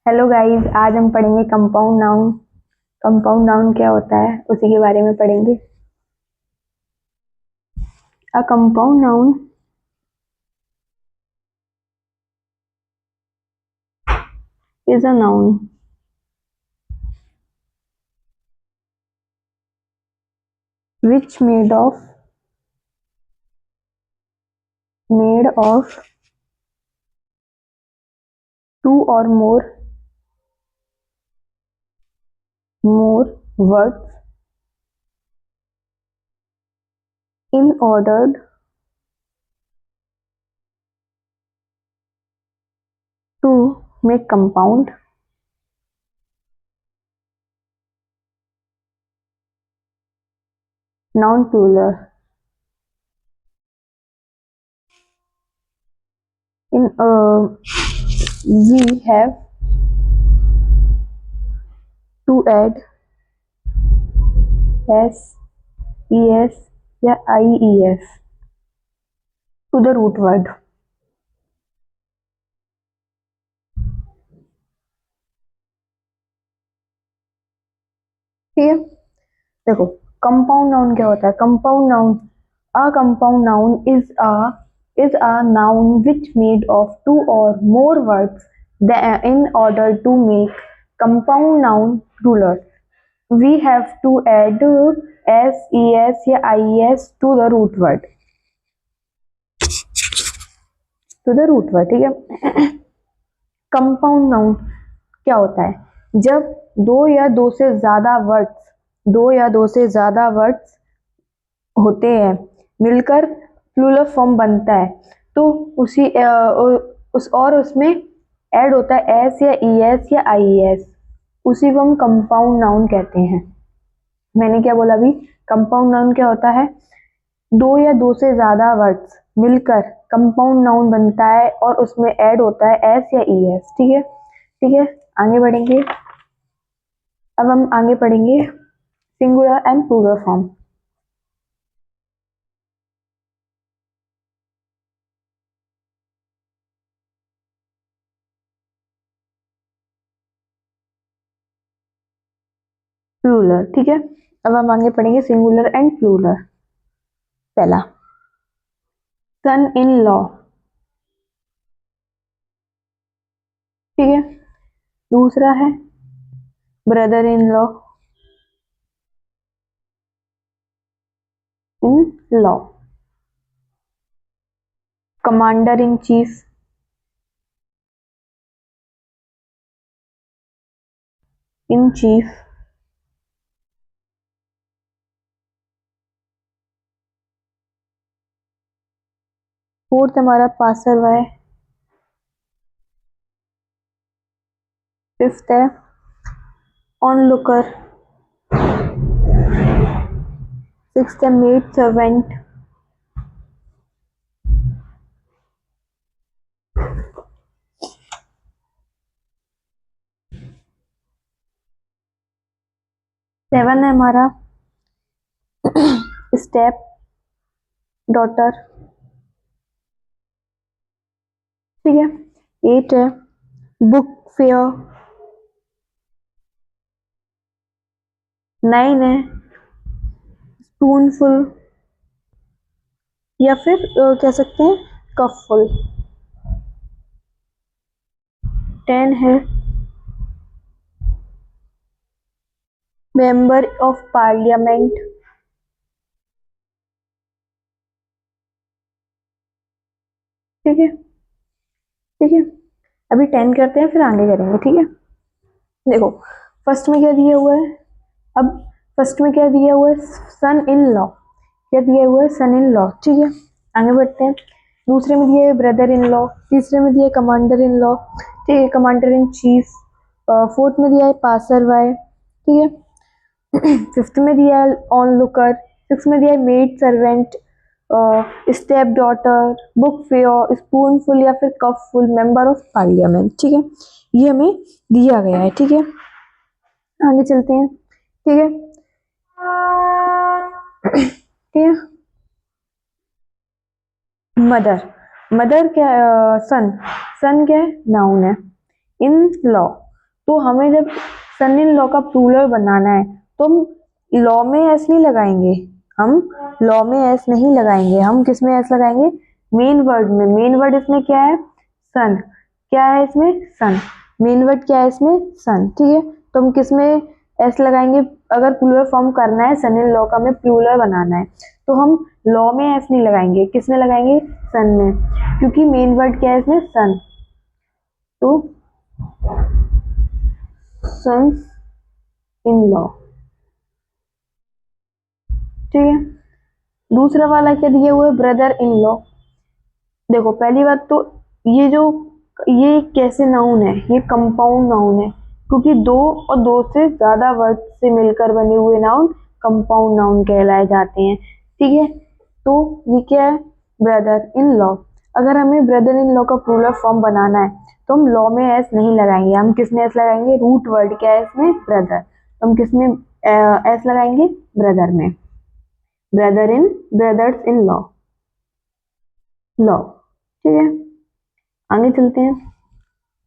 Hello guys, आज हम पढ़ेंगे कंपाउंड नाउन। कंपाउंड नाउन क्या होता है उसी के बारे में पढ़ेंगे। अ compound noun is a noun which made of two or more words in ordered to make compound noun plural. In we have to add s, es या ies to the root word. ठीक है, देखो compound noun क्या होता है। Compound noun, a compound noun is a noun which made of two or more words in order to make compound noun plural. We have to add S, E S या I S to the root word, ठीक है। Compound noun क्या होता है, जब दो या दो से ज्यादा वर्ड्स होते हैं मिलकर प्लूरल फॉर्म बनता है, तो उसमें ऐड होता है एस या ई एस या आई एस, उसी को हम कंपाउंड नाउन कहते हैं। मैंने क्या बोला अभी, कंपाउंड नाउन क्या होता है, दो या दो से ज्यादा वर्ड्स मिलकर कंपाउंड नाउन बनता है और उसमें ऐड होता है एस या ई एस। ठीक है, ठीक है, आगे बढ़ेंगे। अब हम आगे पढ़ेंगे singular and plural form. Plural, ठीक है। अब हम आगे पढ़ेंगे सिंगुलर एंड प्लूरल। पहला, सन इन लॉ, ठीक है। दूसरा है brother in law, in law. Commander in chief, in chief. Fourth हमारा पासर वाय। फिफ्थ है ऑन लुकर। सिक्स्थ है मेड सर्वेंट। सेवन है हमारा स्टेप डॉटर, ठीक है। एट है बुक फेयर। नाइन है स्पूनफुल या फिर कह सकते हैं कपफुल। 10 है मेंबर ऑफ पार्लियामेंट, ठीक है, ठीक है। अभी 10 करते हैं फिर आगे करेंगे, ठीक है। देखो फर्स्ट में क्या दिया हुआ है, अब फर्स्ट में क्या दिया हुआ है, सन इन लॉ, क्या दिया हुआ है, सन इन लॉ, ठीक है। आगे बढ़ते हैं। दूसरे में दिया है ब्रदर इन लॉ, तीसरे में दिया है कमांडर इन लॉ, ठीक है, कमांडर इन चीफ। फोर्थ में दिया है पासर वाय, ठीक है। फिफ्थ में दिया है ऑन लुकर। सिक्स में दिया है maid servant, step daughter, book fair, spoonful या फिर कपफुल, मेंबर ऑफ पार्लियामेंट, ठीक है। ये हमें दिया गया है, ठीक है। आगे चलते हैं, ठीक है, ठीक है। मदर, मदर क्या, सन, सन क्या है, नाउन है। इन लॉ, तो हमें जब सन इन लॉ का प्लूरल बनाना है तो हम लॉ में एस नहीं लगाएंगे, हम लॉ में एस नहीं लगाएंगे, हम किस में एस लगाएंगे, मेन वर्ड में। मेन वर्ड इसमें क्या है, सन। क्या है इसमें, सन। मेन वर्ड क्या है इसमें, सन। ठीक है, तो हम किस में एस लगाएंगे, अगर प्लूरल फॉर्म करना है सन इन लॉ का, हमें प्लूरल बनाना है तो हम लॉ में एस नहीं लगाएंगे, किस में लगाएंगे, सन में, क्योंकि मेन वर्ड क्या है इसमें, सन। तो सन्स इन लॉ। ठीक है, दूसरा वाला क्या दिया हुआ है, ब्रदर इन लॉ। देखो पहली बात तो ये कैसे नाउन है, ये कंपाउंड नाउन है, क्योंकि दो और दो से ज्यादा वर्ड से मिलकर बने हुए नाउन कंपाउंड नाउन कहलाए जाते हैं। ठीक है, तो ये क्या है, ब्रदर इन लॉ। अगर हमें ब्रदर इन लॉ का प्लूरल फॉर्म बनाना है तो हम लॉ में एस नहीं लगाएंगे, हम किस में एस लगाएंगे, रूट वर्ड क्या है इसमें, ब्रदर, तो हम किस में एस लगाएंगे, ब्रदर में। Brother in, brothers in law, law. ठीक है, आगे चलते हैं।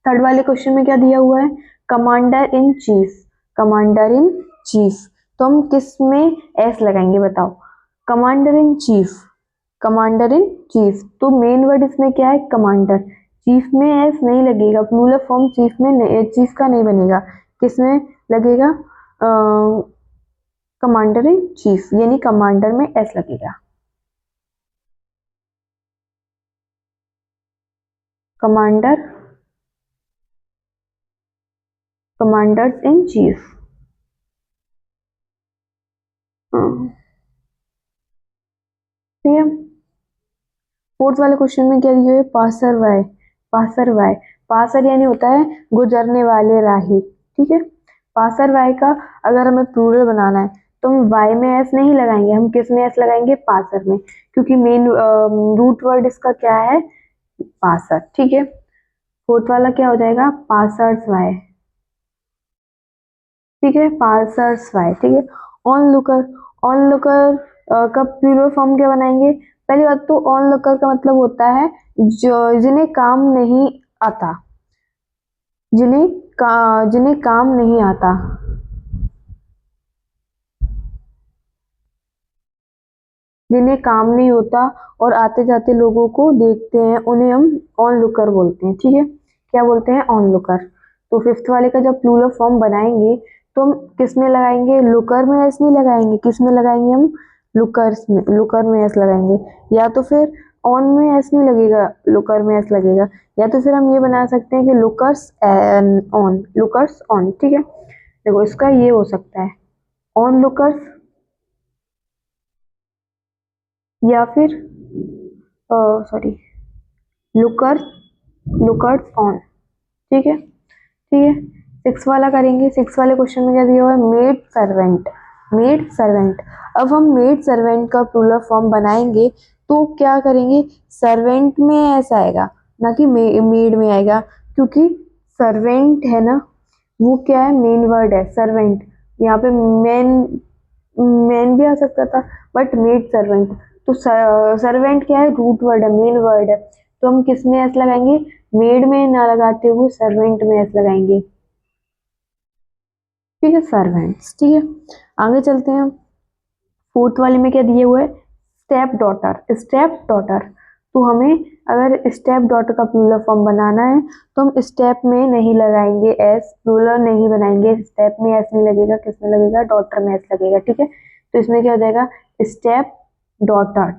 थर्ड वाले क्वेश्चन में क्या दिया हुआ है, commander in chief. Commander in chief, तो हम किस में एस लगाएंगे बताओ, commander in chief. Commander in chief, तो मेन वर्ड इसमें क्या है, कमांडर। चीफ में एस नहीं लगेगा, प्लूरल फॉर्म चीफ में चीफ का नहीं बनेगा, किस में लगेगा, कमांडर इन चीफ, यानी कमांडर में एस लगेगा। Commander, commanders in chief. ठीक है, फोर्थ वाले क्वेश्चन में क्या दिया है, पासर वाय। पासर वाय, पासर यानी होता है गुजरने वाले राही। ठीक है, पासर वाय का अगर हमें प्लूरल बनाना है तो हम वाई में एस नहीं लगाएंगे, हम किस में एस लगाएंगे, पासर में, क्योंकि मेन रूट वर्ड इसका क्या है, पासर। ठीक है, फोर्थ वाला क्या हो जाएगा, पासर्स वाय। ठीक है, पासर्स वाय। ठीक है, ऑन लुकर। ऑन लुकर का प्लूरल फॉर्म क्या बनाएंगे, पहली बात तो ऑन लुकर का मतलब होता है जो जिन्हें काम नहीं आता, जिन्हें काम नहीं आता, जिन्हें काम नहीं होता और आते जाते लोगों को देखते हैं, उन्हें हम ऑन लुकर बोलते हैं। ठीक है, क्या बोलते हैं, ऑन लुकर। तो फिफ्थ वाले का जब प्लूरल फॉर्म बनाएंगे तो हम किस में लगाएंगे, लुकर में एस नहीं लगाएंगे, किस में लगाएंगे हम, लुकर्स में, लुकर में एस लगाएंगे, या तो फिर ऑन में एस नहीं लगेगा, लुकर में एस लगेगा, या तो फिर हम ये बना सकते हैं कि लुकर्स ऑन, लुकर्स ऑन। ठीक है, देखो इसका ये हो सकता है ऑन लुकर्स, या फिर सॉरी, लुकर्स, लुकर्स ऑन। ठीक है, ठीक है, सिक्स वाला करेंगे। सिक्स वाले क्वेश्चन में क्या दिया हुआ है, मेड सर्वेंट। मेड सर्वेंट, अब हम मेड सर्वेंट का प्लूरल फॉर्म बनाएंगे तो क्या करेंगे, सर्वेंट में ऐसा आएगा, ना कि मेड में आएगा, क्योंकि सर्वेंट है ना, वो क्या है, मेन वर्ड है सर्वेंट। यहाँ पे मेन, मैन भी आ सकता था, बट मेड सर्वेंट, तो सर्वेंट क्या है, रूट वर्ड है, मेन वर्ड है, तो हम किस में एस लगाएंगे, मेड में ना लगाते हुए सर्वेंट में एस लगाएंगे। ठीक है, सर्वेंट्स। ठीक है, आगे चलते हैं। फोर्थ वाले में क्या दिए हुए है, स्टेप डॉटर। स्टेप डॉटर, तो हमें अगर स्टेप डॉटर का प्लूरल फॉर्म बनाना है तो हम स्टेप में नहीं लगाएंगे एस, प्लूरल नहीं बनाएंगे, स्टेप में एस नहीं लगेगा, किस में लगेगा, डॉटर में एस लगेगा। ठीक है, तो इसमें क्या हो जाएगा, स्टेप डॉटर।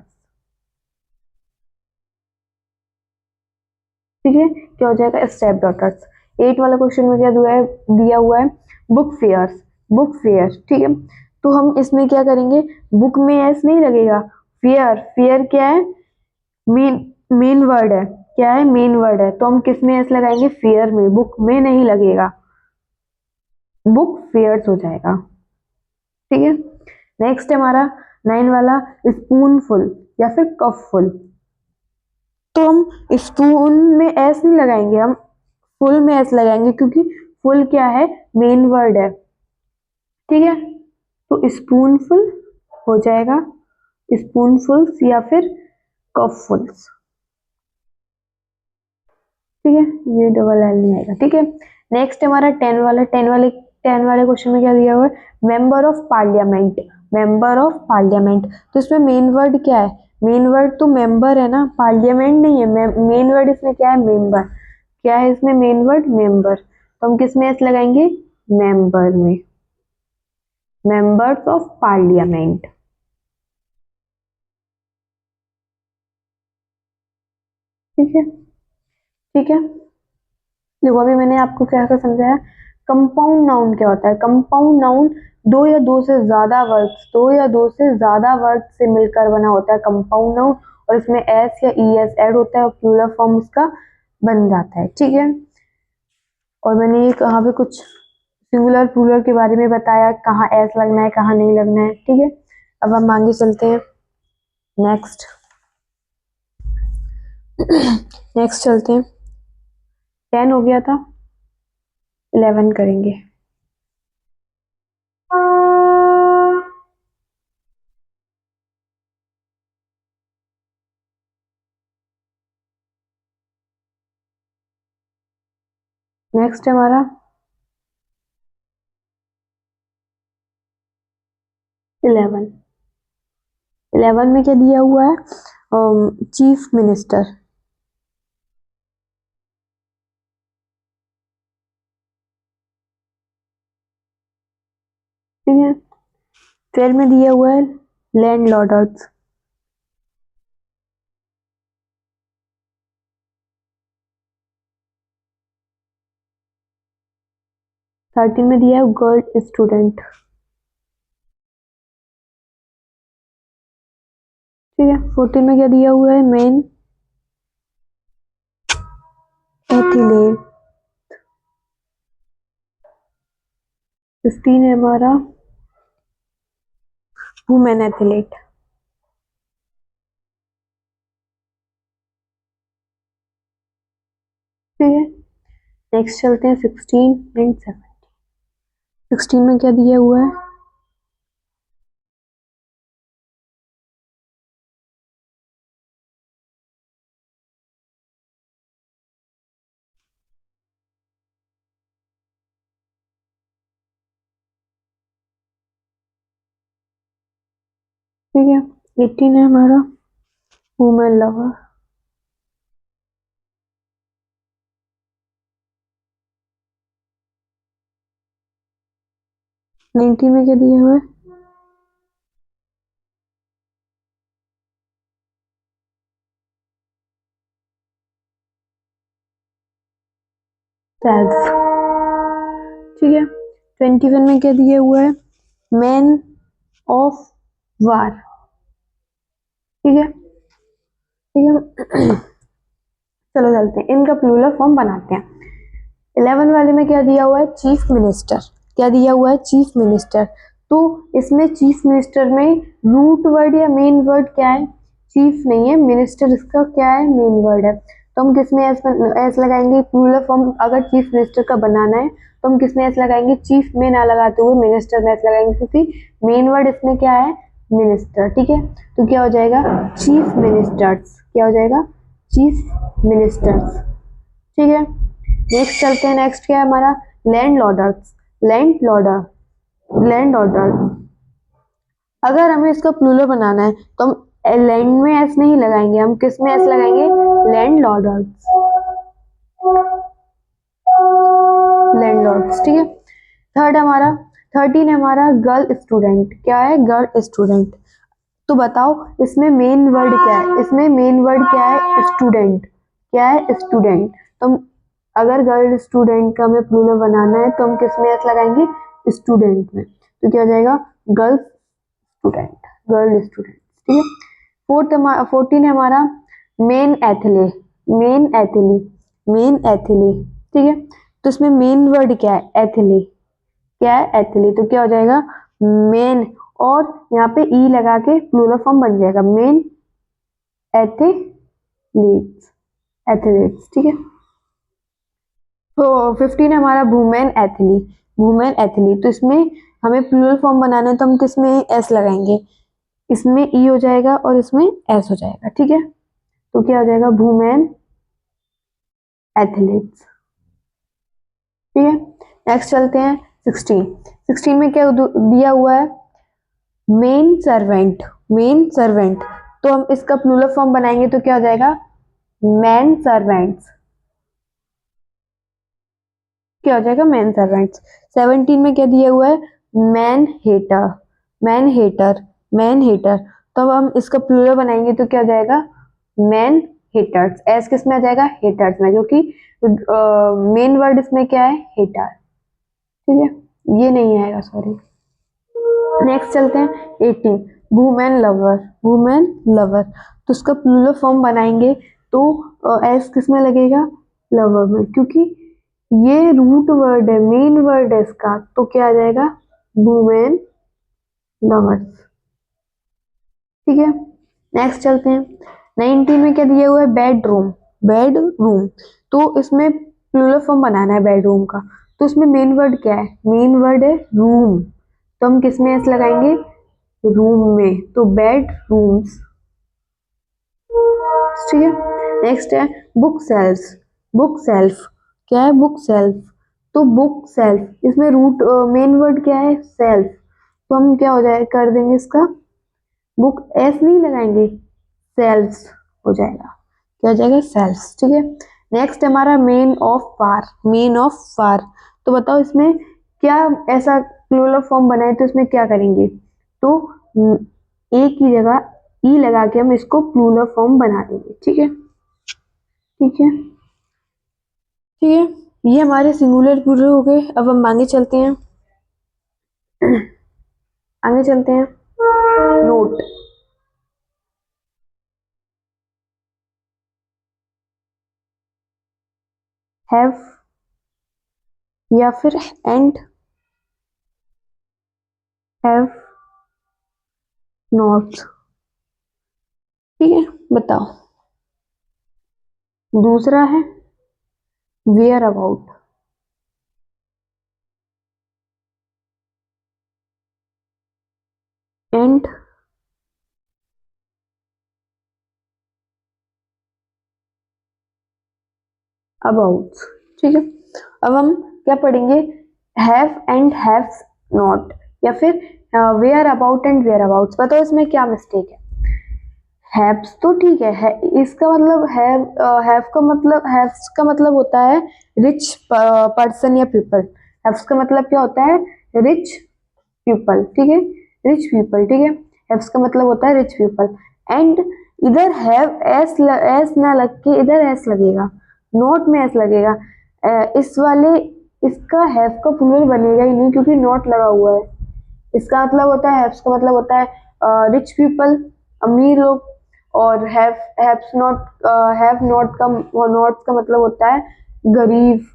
ठीक है, क्या हो जाएगा, स्टेप डॉटर्स। एट वाला क्वेश्चन में क्या दिया हुआ है, बुक फेयर्स। Book fair. ठीक है, तो हम इसमें क्या करेंगे, बुक में एस नहीं लगेगा, फेयर, फेयर क्या है, मेन, मेन वर्ड है, क्या है, मेन वर्ड है, तो हम किस में एस लगाएंगे, फेयर में, बुक में नहीं लगेगा, बुक फेयर्स हो जाएगा। ठीक है, नेक्स्ट है हमारा नाइन वाला, स्पूनफुल या फिर कपफुल। तो हम स्पून में एस नहीं लगाएंगे, हम फुल में एस लगाएंगे, क्योंकि फुल क्या है, मेन वर्ड है। ठीक है, तो स्पूनफुल हो जाएगा, स्पूनफुल्स या फिर कपफुल्स। ठीक है, ये डबल एल नहीं आएगा। ठीक है, नेक्स्ट हमारा 10 वाले क्वेश्चन में क्या दिया हुआ है, member of parliament, member of parliament. तो इसमें मेन वर्ड क्या है, मेन वर्ड तो मेंबर है ना, पार्लियामेंट नहीं है, मेन वर्ड इसमें क्या है, मेंबर। क्या है इसमें मेन वर्ड, मेंबर। तो हम किस में एस लगाएंगे, मेंबर में, मेंबर्स ऑफ पार्लियामेंट। ठीक है, ठीक है। देखो अभी मैंने आपको क्या क्या समझाया। कंपाउंड नाउन क्या होता है, कंपाउंड नाउन दो या दो से ज्यादा वर्ड्स, दो या दो से ज्यादा वर्ड से मिलकर बना होता है कंपाउंड नाउन, और इसमें एस या ई एस ऐड होता है और प्लूरल फॉर्म इसका बन जाता है। ठीक है, और मैंने ये कहाँ पे कुछ सिंगुलर प्लूरल के बारे में बताया, कहाँ एस लगना है कहाँ नहीं लगना है। ठीक है, अब हम आगे चलते हैं, नेक्स्ट नेक्स्ट चलते हैं। 10 हो गया था, 11 करेंगे। नेक्स्ट है हमारा 11। 11 में क्या दिया हुआ है, चीफ मिनिस्टर। ठीक है, 12 में दिया हुआ है लैंड लॉर्ड्स। थर्टीन में दिया है गर्ल स्टूडेंट। ठीक है, 14 में क्या दिया हुआ है, मेन एथलीट। 15 है हमारा वुमेन एथलीट। ठीक है, नेक्स्ट चलते हैं 16 एंड 17। 16 में क्या दिया हुआ है, ठीक है। 18 है हमारा वुमेन लवर। 19 में क्या दिया हुआ है, सेल्फ। ठीक है, 21 में क्या दिया हुआ है, मैन ऑफ वार। ठीक है, ठीक है। चलो चलते हैं, इनका प्लूरल फॉर्म बनाते हैं। 11 वाले में क्या दिया हुआ है, चीफ मिनिस्टर। क्या दिया हुआ है, चीफ मिनिस्टर। तो इसमें चीफ मिनिस्टर में रूट वर्ड या मेन वर्ड क्या है, चीफ नहीं है, मिनिस्टर इसका क्या है, मेन वर्ड है। तो हम किसमें एस लगाएंगे, प्लूरल फॉर्म अगर चीफ मिनिस्टर का बनाना है तो हम किसमें एस लगाएंगे, चीफ में ना लगाते हुए मिनिस्टर में एस लगाएंगे, क्योंकि मेन वर्ड इसमें क्या है, मिनिस्टर। ठीक है, तो क्या हो जाएगा, चीफ मिनिस्टर्स। क्या हो जाएगा, चीफ मिनिस्टर्स। ठीक है, नेक्स्ट चलते हैं। नेक्स्ट क्या है हमारा, landlords. Landlord, land order. अगर हमें इसका प्लूरल बनाना है तो हम लैंड में एस नहीं लगाएंगे, हम किस में एस लगाएंगे, लैंड लॉर्डर्स, लैंड लॉर्ड्स। ठीक है, थर्ड हमारा 13 हमारा गर्ल स्टूडेंट। क्या है, गर्ल स्टूडेंट। तो बताओ इसमें मेन वर्ड क्या है, इसमें मेन वर्ड क्या है, स्टूडेंट। क्या है, स्टूडेंट। तो हम अगर गर्ल स्टूडेंट का हमें प्लूरल बनाना है तो हम किस में एस लगाएंगे, स्टूडेंट में। तो क्या हो जाएगा, गर्ल स्टूडेंट, गर्ल स्टूडेंट। ठीक है, 14 है हमारा मेन एथले, मेन एथली, मेन एथली। ठीक है, तो इसमें मेन वर्ड क्या है, एथली। क्या है, एथली। तो क्या हो जाएगा, मेन, और यहाँ पे ई लगा के प्लूरल फॉर्म बन जाएगा, मेन एथलीट्स, एथलीट्स। ठीक है, तो 15 हमारा वुमेन एथली, वुमेन एथली। तो इसमें हमें प्लूरल फॉर्म बनाना है तो हम किसमें एस लगाएंगे, इसमें ई हो जाएगा और इसमें एस हो जाएगा। ठीक है, तो क्या हो जाएगा, वुमेन एथलीट्स। ठीक है, नेक्स्ट चलते हैं 16। 16 में क्या दिया हुआ है, मेन सर्वेंट, मेन सर्वेंट। तो हम इसका प्लूरल फॉर्म बनाएंगे तो क्या हो जाएगा, मैन सर्वेंट्स, क्या हो जाएगा, मैन सर्वेंट्स। 17 में क्या दिया हुआ है, man hater, man hater, man hater. तो अब हम इसका प्लूरल बनाएंगे तो क्या हो जाएगा, मैन हेटर्स। एस किस में आ जाएगा, हेटर्स में, क्योंकि मेन वर्ड इसमें क्या है, हेटर। ठीक है, ये नहीं आएगा, सॉरी। नेक्स्ट चलते हैं 18, वुमेन लवर, वुमेन लवर। तो उसका प्लूरल फॉर्म बनाएंगे तो एस किस में लगेगा, लवर में, क्योंकि ये रूट वर्ड है, मेन वर्ड है इसका, तो क्या आ जाएगा, वुमेन लवर्स। ठीक है, नेक्स्ट चलते हैं 19 में क्या दिया हुआ है, बेडरूम, बेडरूम। तो इसमें प्लूरल फॉर्म बनाना है बेडरूम का, तो इसमें मेन वर्ड क्या है, मेन वर्ड है रूम, तो हम किस में एस लगाएंगे, रूम में, तो बेड रूम्स। ठीक है, नेक्स्ट है बुक सेल्फ, बुक सेल्फ, क्या है, बुक सेल्फ। तो बुक सेल्फ, इसमें रूट मेन वर्ड क्या है, सेल्फ, तो हम क्या हो जाए, कर देंगे इसका, बुक एस नहीं लगाएंगे, सेल्फ्स हो जाएगा, क्या हो जाएगा, सेल्फ्स। ठीक है, नेक्स्ट हमारा men of far, men of far. तो बताओ इसमें क्या ऐसा प्लूरल फॉर्म बनाए, तो इसमें क्या करेंगे, तो ए की जगह ई लगा के हम इसको प्लूरल फॉर्म बना देंगे। ठीक है, ठीक है, ठीक है, ये हमारे सिंगुलर प्लूरल हो गए। अब हम आगे चलते हैं, आगे चलते हैं, नोट, हैव या फिर एंड, हैव नॉट। ठीक है, बताओ। दूसरा है वेयर अबाउट, एंड अबाउट। ठीक है, अब हम क्या पढ़ेंगे, हैव एंड हैव्स नॉट, या फिर whereabout and whereabout. बताओ इसमें क्या मिस्टेक है, हैव्स तो ठीक है, इसका मतलब हैव का मतलब, हैव्स का मतलब होता है रिच पर्सन या पीपल। हैव्स का मतलब क्या होता है, रिच पीपल। ठीक है, रिच पीपल। ठीक है, हैव्स का मतलब होता है रिच पीपल। एंड इधर हैव एस एस ना लग के इधर एस लगेगा, नॉट में एस लगेगा। इस वाले, इसका हैव का प्लूरल बनेगा ही नहीं, क्योंकि नॉट लगा हुआ है। इसका मतलब होता है, हैव्स का मतलब होता है रिच पीपल, अमीर लोग। और हैव्स नॉट, हैव नॉट का, नॉट का मतलब होता है गरीब,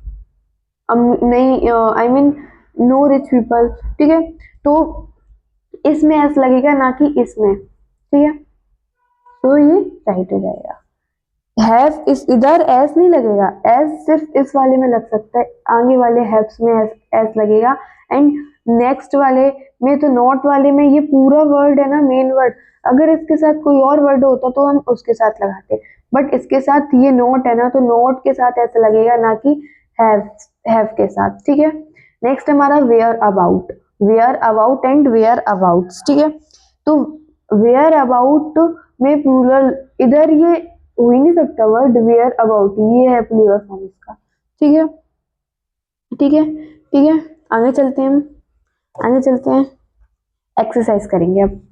नहीं, I mean no rich people. ठीक है, तो इसमें एस लगेगा, ना कि इसमें। ठीक है, तो ये राइट हो जाएगा। हैव इस इधर एस नहीं लगेगा, एस सिर्फ इस वाले में लग सकता है, आगे वाले हैव्स में एस लगेगा। एंड नेक्स्ट वाले में, तो नॉट वाले में ये पूरा वर्ड है ना, मेन वर्ड, अगर इसके साथ कोई और वर्ड होता तो हम उसके साथ लगाते, बट इसके साथ ये नॉट है ना, तो नॉट के साथ ऐसा लगेगा, ना कि हैव के साथ। ठीक है, नेक्स्ट हमारा whereabout, whereabout and whereabouts. ठीक है, तो वेयर अबाउट में प्लूरल, इधर ये हो ही नहीं सकता वर्ड वेयर अबाउट, ये है प्लूरल फॉर्म इसका। ठीक है, ठीक है, ठीक है, आगे चलते हैं, हम आगे चलते हैं, एक्सरसाइज करेंगे अब।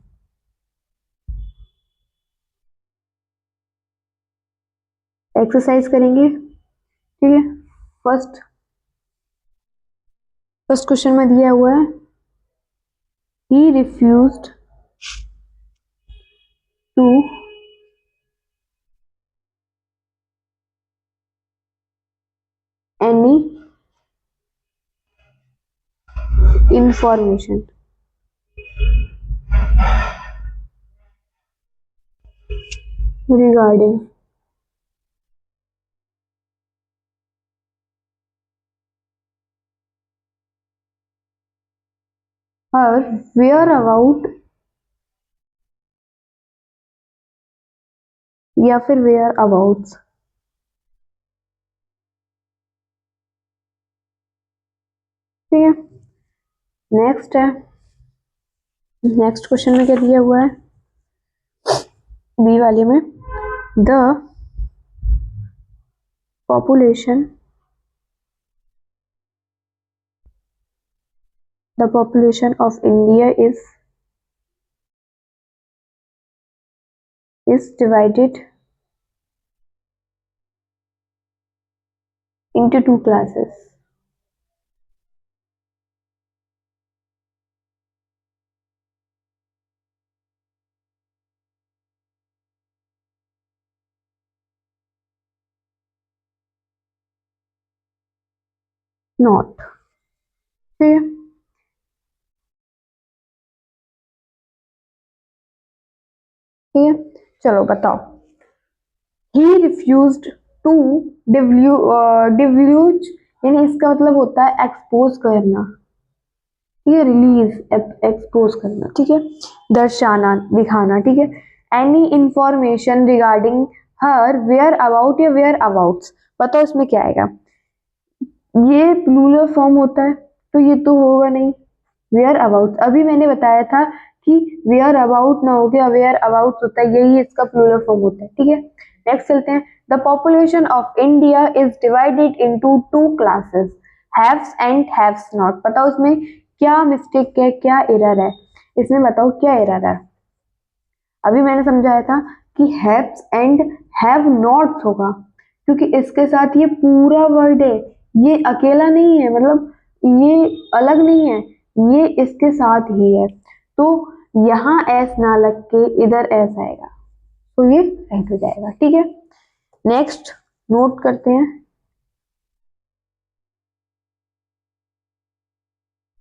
एक्सरसाइज करेंगे, ठीक है। फर्स्ट फर्स्ट क्वेश्चन में दिया हुआ है, he refused to any information regarding her where about, या फिर वेयर, अबाउट्स। ठीक है, नेक्स्ट है, नेक्स्ट क्वेश्चन में क्या दिया हुआ है बी वाले में, the population of India is divided into two classes. Not. ठीक है, ठीक है, चलो बताओ. He refused to divulge, यानी इसका मतलब होता है एक्सपोज करना, ठीक है, रिलीज एक्सपोज करना, ठीक है, दर्शाना दिखाना, ठीक है, any information regarding her where about या वेयर अबाउट्स. बताओ इसमें क्या आएगा, ये प्लूरल फॉर्म होता है तो ये तो होगा नहीं. वेयर अबाउट अभी मैंने बताया था कि वेयर अबाउट ना हो गया वेयर अबाउट होता है, यही इसका प्लूरल फॉर्म होता है, ठीक है. नेक्स्ट चलते हैं. The population of India is divided into two classes, haves and haves not. बताओ इसमें क्या मिस्टेक है, क्या एरर है, इसमें बताओ क्या एरर है. अभी मैंने समझाया था कि हैव्स एंड हैव नॉट होगा, क्योंकि इसके साथ ये पूरा वर्ड है, ये अकेला नहीं है, मतलब ये अलग नहीं है, ये इसके साथ ही है. तो यहाँ एस ना लग के इधर एस आएगा, तो ये राइट हो जाएगा, ठीक है. नेक्स्ट नोट करते हैं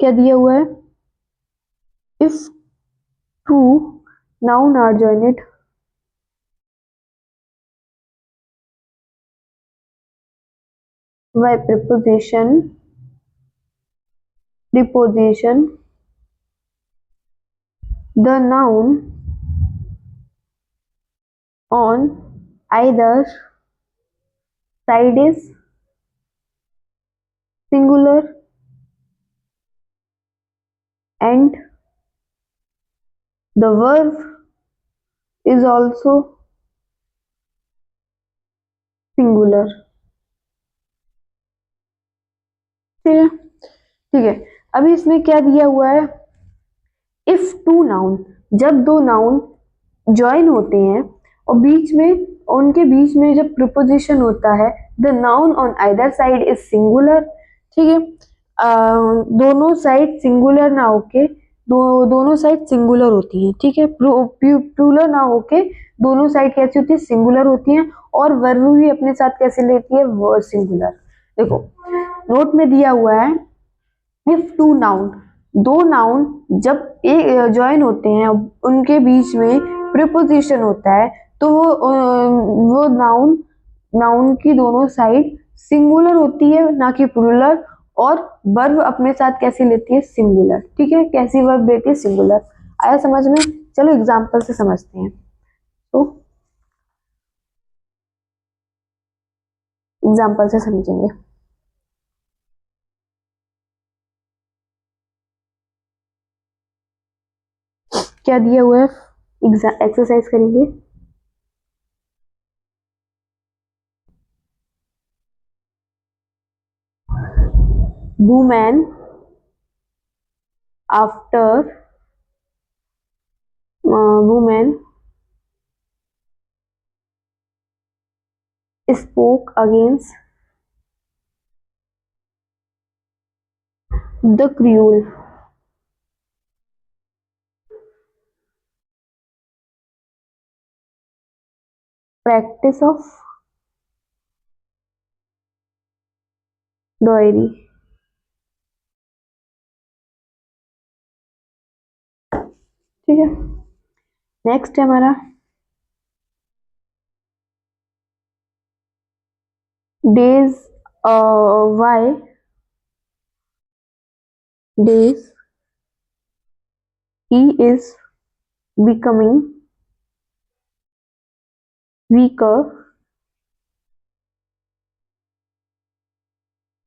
क्या दिया हुआ है. If two noun are joined by preposition, preposition, the noun on either side is singular and the verb is also singular. ठीक है, ठीक है. अभी इसमें क्या दिया हुआ है, इफ टू नाउन, जब दो नाउन ज्वाइन होते हैं और बीच में उनके बीच में जब प्रिपोजिशन होता है, the noun on either side is singular. ठीक है, दोनों साइड सिंगुलर ना होके दोनों साइड सिंगुलर होती हैं, ठीक है, प्लूरल ना होके दोनों साइड कैसी होती है, सिंगुलर होती हैं, और वर्ब भी अपने साथ कैसे लेती है, वो सिंगुलर. देखो नोट में दिया हुआ है, इफ टू नाउन, दो नाउन जब एक ज्वाइन होते हैं उनके बीच में प्रीपोजिशन होता है, तो वो नाउन नाउन की दोनों साइड सिंगुलर होती है ना कि प्लूरल, और वर्ब अपने साथ कैसी लेती है, सिंगुलर. ठीक है, कैसी वर्ब लेती है, सिंगुलर. आया समझ में. चलो एग्जांपल से समझते हैं. तो एग्जांपल से समझेंगे. क्या दिया हुआ है, एक्सरसाइज करेंगे. Women after woman spoke against the cruel practice of dowry. ठीक है, नेक्स्ट है हमारा days by days he is becoming weaker.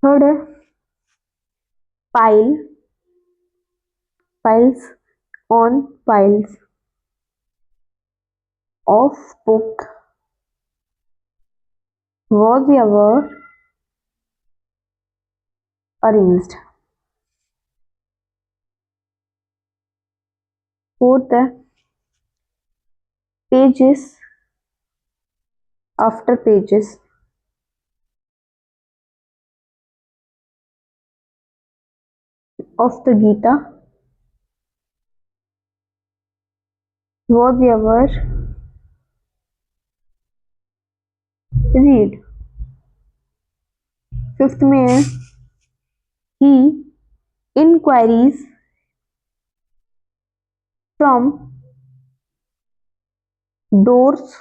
Third है pile, piles on piles of book was ever arranged. Fourth है pages after pages of the Gita was ever read. Fifth में है he inquiries from doors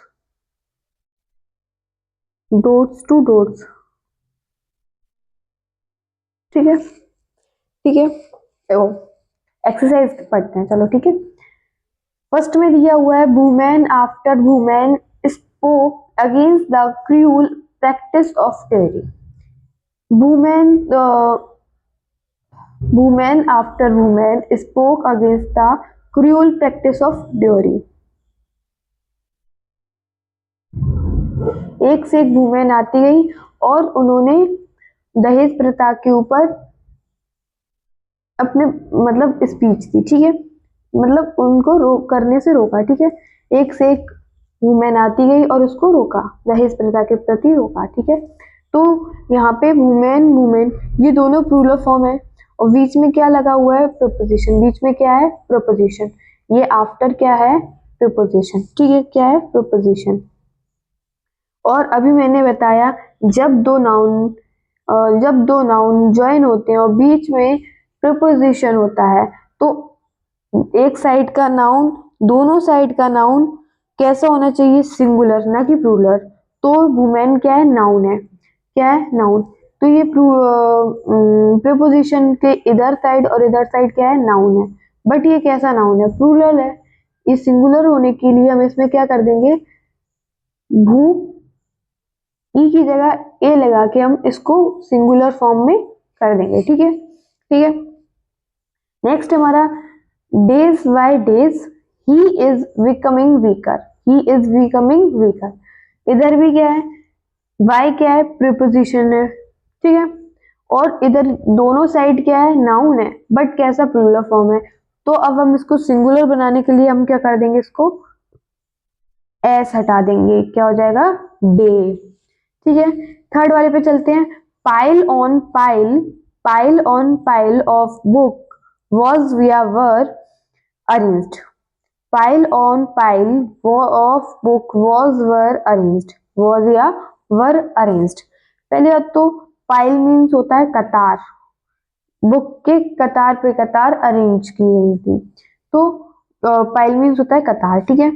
to doors. ठीक है, ठीक है, देखो exercise पढ़ते हैं, चलो ठीक है। फर्स्ट में दिया हुआ है women after women spoke against the cruel practice of dairy. Women women after women spoke against the cruel practice of dairy. एक से एक वुमेन आती गई और उन्होंने दहेज प्रथा के ऊपर अपने मतलब स्पीच दी, ठीक है, मतलब उनको करने से रोका, ठीक है। एक से एक वुमेन आती गई और उसको रोका, दहेज प्रथा के प्रति रोका, ठीक है। तो यहाँ पे वुमेन वुमेन ये दोनों प्लूरल फॉर्म है और बीच में क्या लगा हुआ है, प्रीपोजिशन। बीच में क्या है, प्रीपोजिशन। ये आफ्टर क्या है, प्रीपोजिशन, ठीक है, क्या है, प्रीपोजिशन। और अभी मैंने बताया जब दो नाउन ज्वाइन होते हैं और बीच में प्रीपोजिशन होता है तो एक साइड का नाउन, दोनों साइड का नाउन कैसा होना चाहिए, सिंगुलर, ना कि प्लूरल। तो वुमेन क्या है, नाउन है, क्या है, नाउन। तो ये प्रीपोजिशन के इधर साइड और इधर साइड क्या है, नाउन है, बट ये कैसा नाउन है, प्लूरल है। ये सिंगुलर होने के लिए हम इसमें क्या कर देंगे, भू ई की जगह ए लगा के हम इसको सिंगुलर फॉर्म में कर देंगे, ठीक है, ठीक है। नेक्स्ट हमारा days by days he is becoming weaker, he is becoming weaker. इधर भी क्या है, वाई क्या है, प्रीपोजिशन है, ठीक है। और इधर दोनों साइड क्या है, नाउन है, बट कैसा, प्लूरल फॉर्म है। तो अब हम इसको सिंगुलर बनाने के लिए हम क्या कर देंगे, इसको एस हटा देंगे, क्या हो जाएगा, डे, ठीक है। थर्ड वाले पे चलते हैं, pile on pile of book was were arranged, pile on pile of book was या were arranged। पहले बात तो पाइल मीन्स होता है कतार, बुक के कतार पे कतार अरेंज की गई थी, तो पाइल मीन्स होता है कतार, ठीक है।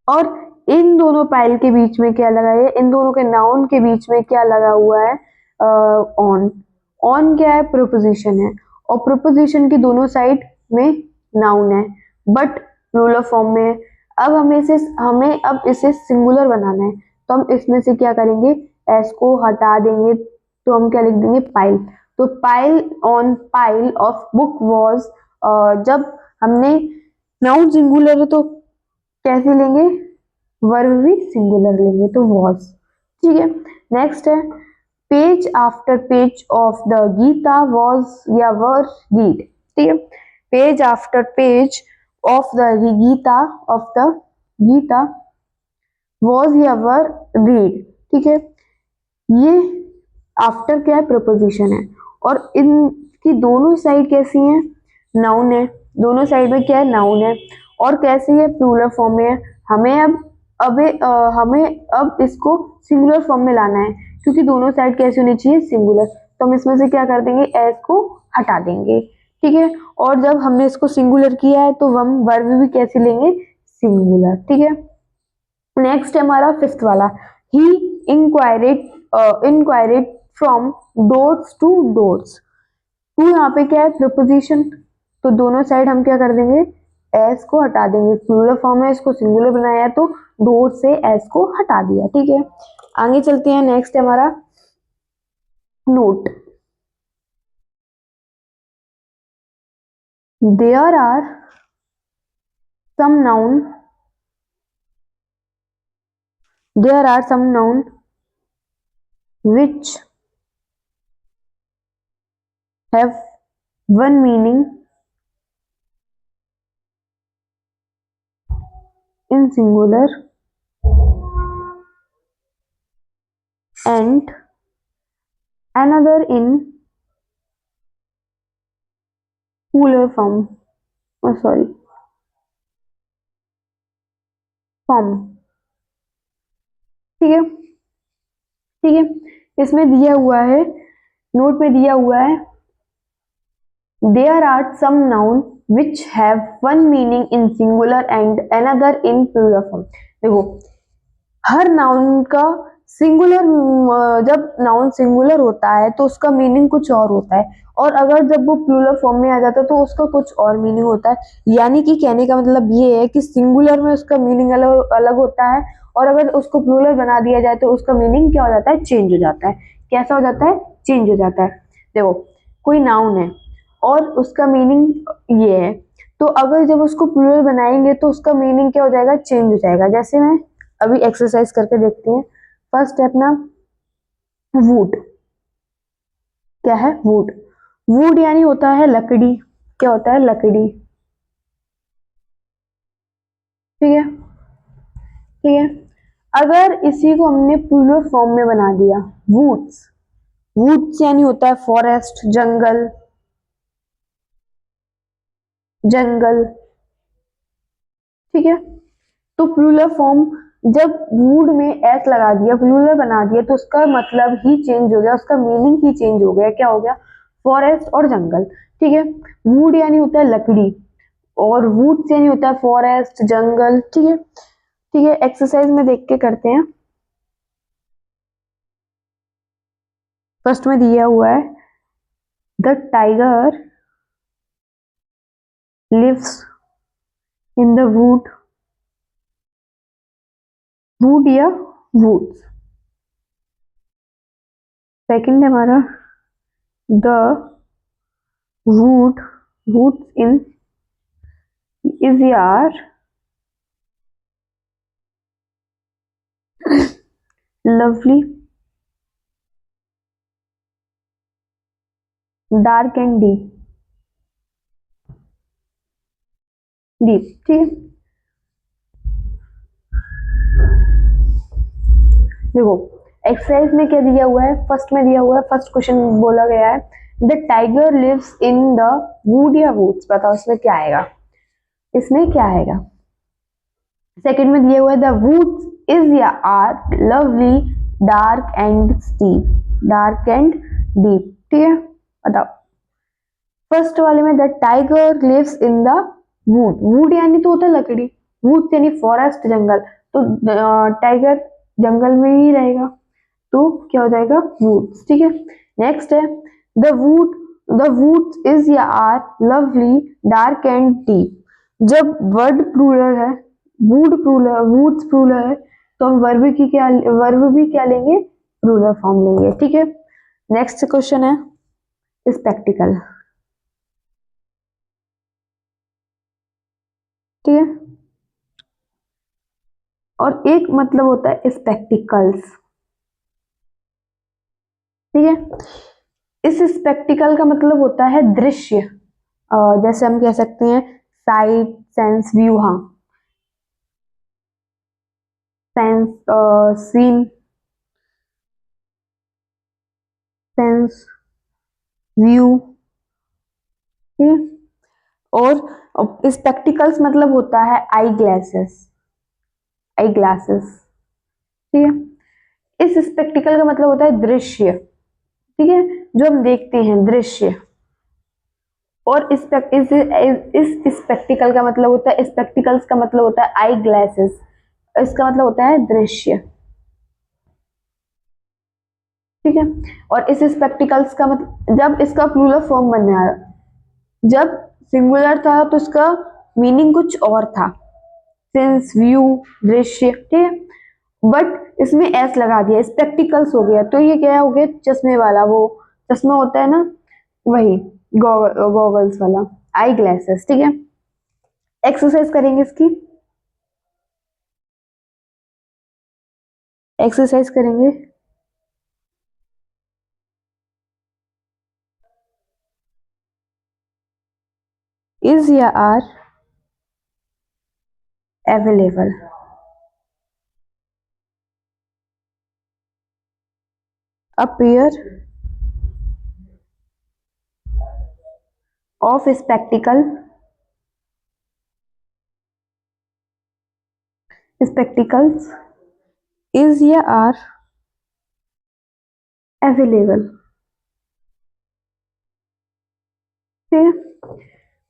और इन दोनों पाइल के बीच में क्या लगा है, इन दोनों के नाउन के बीच में क्या लगा हुआ है, ऑन। ऑन क्या है, प्रीपोजिशन है और प्रीपोजिशन की दोनों साइड में नाउन है बट प्लूरल फॉर्म में है। अब हमें अब इसे सिंगुलर बनाना है तो हम इसमें से क्या करेंगे, एस को हटा देंगे तो हम क्या लिख देंगे, पाइल। तो pile on pile of book was, जब हमने नाउन सिंगुलर है तो कैसे लेंगे, वर्ब भी सिंगुलर लेंगे तो वॉज, ठीक है। नेक्स्ट है page after page of the Gita was या वर रीड, ठीक है। Page after page of the Gita was या वर रीड, ठीक है। ये आफ्टर क्या है, प्रपोजिशन है और इनकी दोनों साइड कैसी हैं, नाउन है, दोनों साइड में क्या है, नाउन है और कैसी है, प्लूरल फॉर्म में है। हमें अब इसको सिंगुलर फॉर्म में लाना है क्योंकि दोनों साइड कैसी होनी चाहिए, सिंगुलर। तो हम इसमें से क्या कर देंगे, एस को हटा देंगे, ठीक है। और जब हमने इसको सिंगुलर किया है तो हम वर्ब भी कैसे लेंगे, सिंगुलर, ठीक है। नेक्स्ट है हमारा फिफ्थ वाला, he inquired from doors to doors. टू यहाँ पे क्या है, प्रपोजिशन, तो दोनों साइड हम क्या कर देंगे, एस को हटा देंगे, प्लूरल फॉर्म है, इसको सिंगुलर बनाया है तो डोर से एस को हटा दिया, ठीक है। आगे चलते हैं, नेक्स्ट है हमारा note. There are some noun there are some noun which have one meaning in singular and another in plural form. Oh, sorry, form. ठीक है, ठीक है, इसमें दिया हुआ है, नोट में दिया हुआ है, there are some noun which have one meaning in singular and another in plural form. देखो, हर नाउन का सिंगुलर, जब नाउन सिंगुलर होता है तो उसका मीनिंग कुछ और होता है, और अगर जब वो प्लूरल फॉर्म में आ जाता है तो उसका कुछ और मीनिंग होता है। यानी कि कहने का मतलब ये है कि सिंगुलर में उसका मीनिंग अलग अलग होता है, और अगर उसको प्लूरल बना दिया जाए तो उसका मीनिंग क्या हो जाता है, चेंज हो जाता है। कैसा हो जाता है, चेंज हो जाता है। देखो, कोई नाउन है और उसका मीनिंग ये है, तो अगर जब उसको प्लूरल बनाएंगे तो उसका मीनिंग क्या हो जाएगा, चेंज हो जाएगा। जैसे मैं अभी एक्सरसाइज करके देखते हैं। फर्स्ट स्टेप ना, वुड, क्या है, वुड। वुड यानी होता है लकड़ी, क्या होता है, लकड़ी। ठीक है, ठीक है। अगर इसी को हमने प्लूरल फॉर्म में बना दिया, वुड्स, वुड्स यानी होता है फॉरेस्ट, जंगल, जंगल। ठीक है, तो प्लूरल फॉर्म, जब वुड में एस लगा दिया, प्लूरल बना दिया, तो उसका मतलब ही चेंज हो गया, उसका मीनिंग ही चेंज हो गया। क्या हो गया, फॉरेस्ट और जंगल। ठीक है, वुड यानी होता है लकड़ी, और वुड्स यानी होता है फॉरेस्ट, जंगल। ठीक है, ठीक है, एक्सरसाइज में देख के करते हैं। फर्स्ट में दिया हुआ है, the tiger lives in the wood, wood या वुड्स। सेकंड है हमारा, the wood, woods in is यार lovely, dark and deep, deep. ठीक है, देखो एक्सरसाइज में क्या दिया हुआ है, फर्स्ट में दिया हुआ है, फर्स्ट क्वेश्चन बोला गया है, the tiger lives in the wood या वुड्स। बताओ इसमें क्या आएगा, इसमें क्या आएगा। सेकंड में दिया हुआ है, द वुड्स इज या are lovely, dark and steep, dark and deep. ठीक है, बताओ। फर्स्ट वाले में, the tiger lives in the wood, wood यानी तो होता है लकड़ी, वुड यानी फॉरेस्ट, जंगल, तो टाइगर जंगल में ही रहेगा, तो क्या हो जाएगा, वुड्स। ठीक है, नेक्स्ट है, the wood, the woods is या are lovely, dark and deep. जब वर्ड प्लूरल है, वुड प्लूरल, वुड्स प्लूरल है, तो हम वर्ब की क्या, वर्ब भी क्या लेंगे, प्लूरल फॉर्म लेंगे। ठीक है, नेक्स्ट क्वेश्चन है, स्पेक्टिकल। ठीक है, और एक मतलब होता है स्पेक्टिकल्स। ठीक है, इस स्पेक्टिकल का मतलब होता है दृश्य, जैसे हम कह सकते हैं साइट, सेंस, व्यू। हाँ, सेंस, सीन, सेंस, व्यू। ठीक है, और स्पेक्टिकल्स मतलब होता है आई ग्लासेस, आई ग्लासेस। ठीक है, इस स्पेक्टिकल का मतलब होता है दृश्य। ठीक है, जो हम देखते हैं, दृश्य। और इस स्पेक्टिकल का मतलब होता है, स्पेक्टिकल्स का मतलब होता है आई ग्लासेस, इसका मतलब होता है दृश्य। ठीक है, और इस स्पेक्टिकल्स का मतलब, जब इसका प्लूरल फॉर्म बनने आया, जब सिंगुलर था तो इसका मीनिंग कुछ और था, सेंस, व्यू, दृश्य। ठीक है, बट इसमें एस लगा दिया, स्पेक्टिकल्स हो गया, तो ये क्या हो गया, चश्मे वाला, वो चश्मा होता है ना, वही गॉगल्स वाला, आई ग्लासेस, ठीक है। एक्सरसाइज करेंगे इसकी, एक्सरसाइज करेंगे। इज या are available, a pair of spectacle, spectacles is या आर अवेलेबल, ठीक है।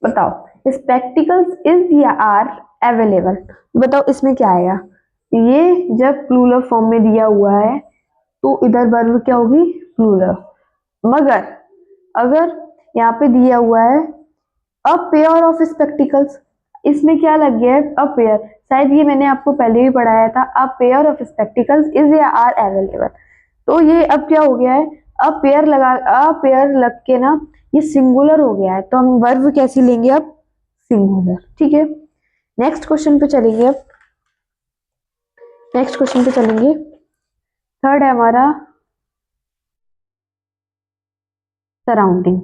बताओ स्पेक्टिकल्स इज या आर अवेलेबल, बताओ इसमें क्या आएगा। ये जब प्लूरल फॉर्म में दिया हुआ है तो इधर वर्ब क्या होगी, प्लूरल। मगर अगर यहाँ पे दिया हुआ है अ पेयर ऑफ स्पेक्टिकल्स, इसमें क्या लग गया है, अ पेयर, शायद ये मैंने आपको पहले भी पढ़ाया था, अ पेयर ऑफ स्पेक्टिकल्स इज या आर अवेलेबल। तो ये अब क्या हो गया है, अ पेयर लगा, अ पेयर लग के ना ये सिंगुलर हो गया है, तो हम वर्ब कैसी लेंगे अब, सिंगुलर, ठीक है। नेक्स्ट क्वेश्चन पे चलेंगे अब, नेक्स्ट क्वेश्चन पे चलेंगे। थर्ड है हमारा सराउंडिंग,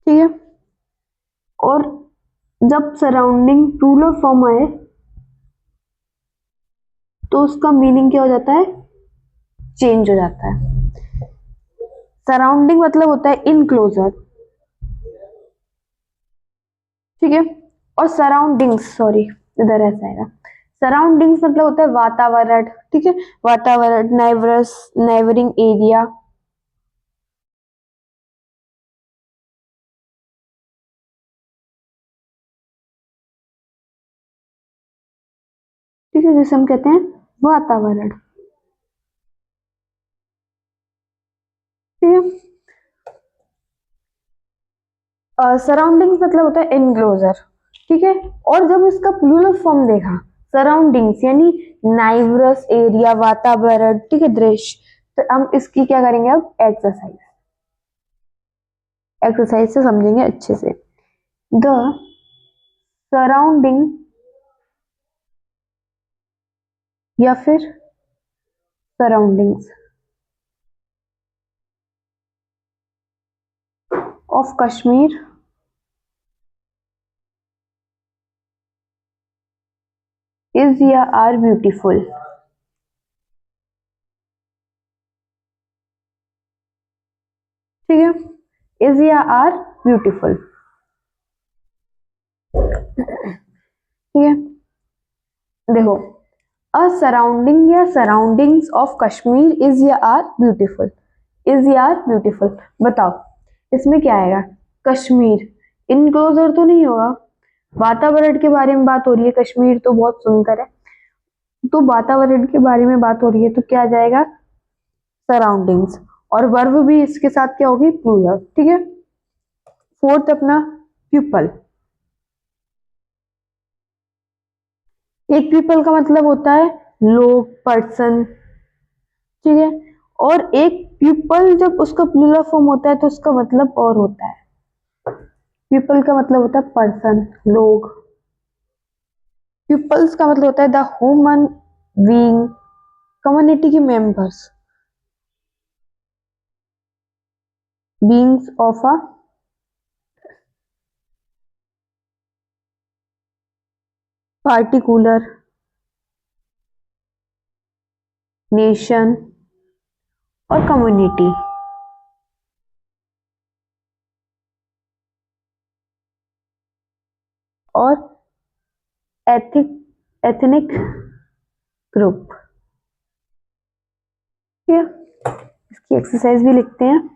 ठीक है। और जब सराउंडिंग प्लूरल फॉर्म आए तो उसका मीनिंग क्या हो जाता है, चेंज हो जाता है। सराउंडिंग मतलब होता है इनक्लोजर, ठीक है। और सराउंडिंग्स, सॉरी इधर ऐसा आएगा, सराउंडिंग्स मतलब होता है वातावरण, ठीक है, वातावरण, नेबरस, नेबरिंग एरिया, ठीक है, जिसे हम कहते हैं वातावरण, ठीक है। सराउंडिंग्स मतलब होता है इनक्लोजर, ठीक है। और जब इसका प्लूरल फॉर्म देखा, सराउंडिंग्स यानी नाइवरस एरिया, वातावरण, ठीक है, दृश्य, तो हम इसकी क्या करेंगे अब, एक्सरसाइज, एक्सरसाइज से समझेंगे अच्छे से। द सराउंडिंग या फिर सराउंडिंग्स ऑफ कश्मीर इज या आर ब्यूटीफुल, ठीक है, इज या आर ब्यूटीफुल, ठीक है। देखो अ सराउंडिंग या सराउंडिंग्स ऑफ कश्मीर इज या आर ब्यूटीफुल, इज या आर ब्यूटीफुल, बताओ इसमें क्या आएगा, कश्मीर, इनक्लोजर तो नहीं होगा, वातावरण के बारे में बात हो रही है, कश्मीर तो बहुत सुंदर है, तो वातावरण के बारे में बात हो रही है तो क्या आ जाएगा, सराउंडिंग्स, और वर्ब भी इसके साथ क्या होगी, प्लूरल, ठीक है। फोर्थ अपना पीपल, एक पीपल का मतलब होता है लोग, पर्सन, ठीक है। और एक पीपल जब उसका प्लूरल फॉर्म होता है तो उसका मतलब और होता है, पीपल का मतलब होता है पर्सन, लोग, पीपल्स का मतलब होता है द ह्यूमन बीइंग, कम्युनिटी के members, beings of a particular nation और कम्युनिटी, और एथिक, एथनिक ग्रुप, ठीक है। इसकी एक्सरसाइज भी लिखते हैं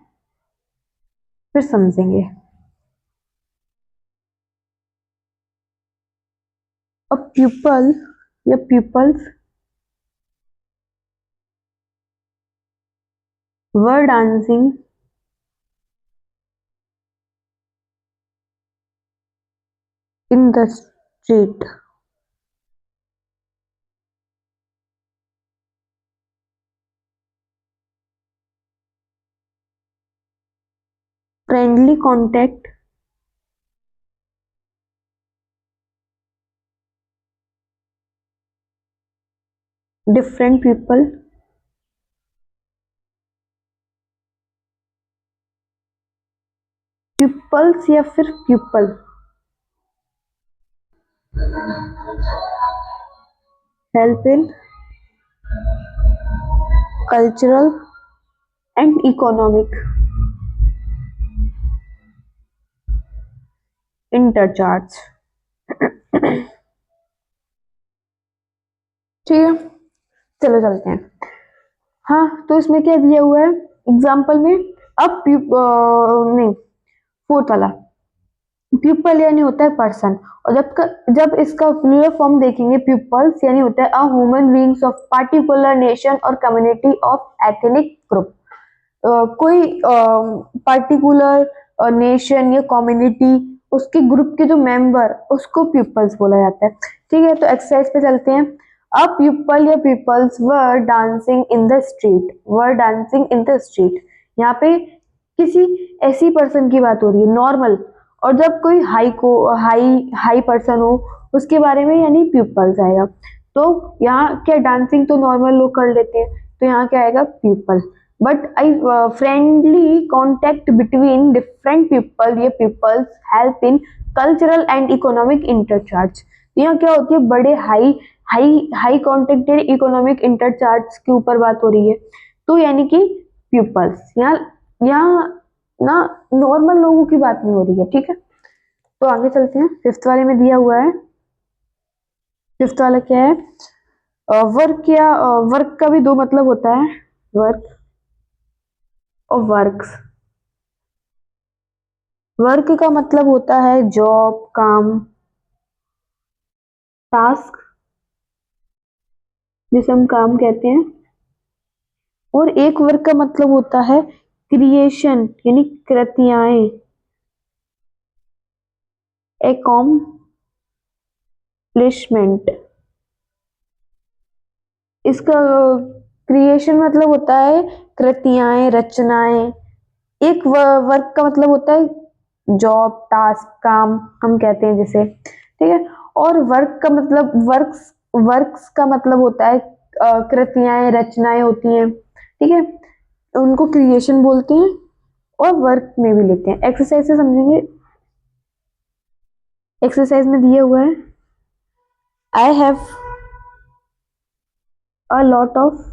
फिर समझेंगे। अ पीपल या peoples were dancing in the street, friendly contact different people peoples या फिर people help in cultural and economic interchange. ठीक है, चलो चलते हैं। हाँ, तो इसमें क्या दिया हुआ है एग्जाम्पल में? अब नहीं, फोर्थ वाला प्यूपल यानी होता है पर्सन, और जब इसका प्लूरल फॉर्म देखेंगे प्यूपल्स यानी होता है a human beings of particular nation और कम्युनिटी ऑफ एथनिक ग्रुप। कोई पर्टिकुलर नेशन या कम्युनिटी, उसके ग्रुप के जो मेंबर, उसको पीपल्स बोला जाता है। ठीक है, तो एक्सरसाइज पे चलते हैं। अ पीपल या peoples were dancing in the street, were dancing in the street, यहाँ पे किसी ऐसी पर्सन की बात हो रही है नॉर्मल, और जब कोई हाई हाई पर्सन हो उसके बारे में यानी पीपल्स आएगा। तो यहाँ क्या, डांसिंग तो नॉर्मल लोग कर लेते हैं, तो यहाँ क्या आएगा people. But I friendly contact between different people, ये peoples help in cultural and economic interchange. यहाँ क्या होती है, बड़े high high high contacted economic interchange के ऊपर बात हो रही है, तो यानी कि पीपल्स। यहाँ ना नॉर्मल लोगों की बात नहीं हो रही है। ठीक है, तो आगे चलते हैं। फिफ्थ वाले में दिया हुआ है, फिफ्थ वाला क्या है, वर्क या वर्क का भी दो मतलब होता है, वर्क और वर्क्स। वर्क का मतलब होता है जॉब, काम, टास्क, जिसे हम काम कहते हैं। और एक वर्क का मतलब होता है क्रिएशन यानी कृतियाएं, एकॉम्प्लिशमेंट। इसका क्रिएशन मतलब होता है कृतियाएं, रचनाएं। एक वर्क का मतलब होता है जॉब, टास्क, काम हम कहते हैं जिसे। ठीक है, और वर्क का मतलब वर्क्स, वर्क्स का मतलब होता है कृतियाएं, रचनाएं होती हैं। ठीक है, उनको क्रिएशन बोलते हैं और वर्क में भी लेते हैं। एक्सरसाइज से समझेंगे। एक्सरसाइज में दिया हुआ है, I have a lot of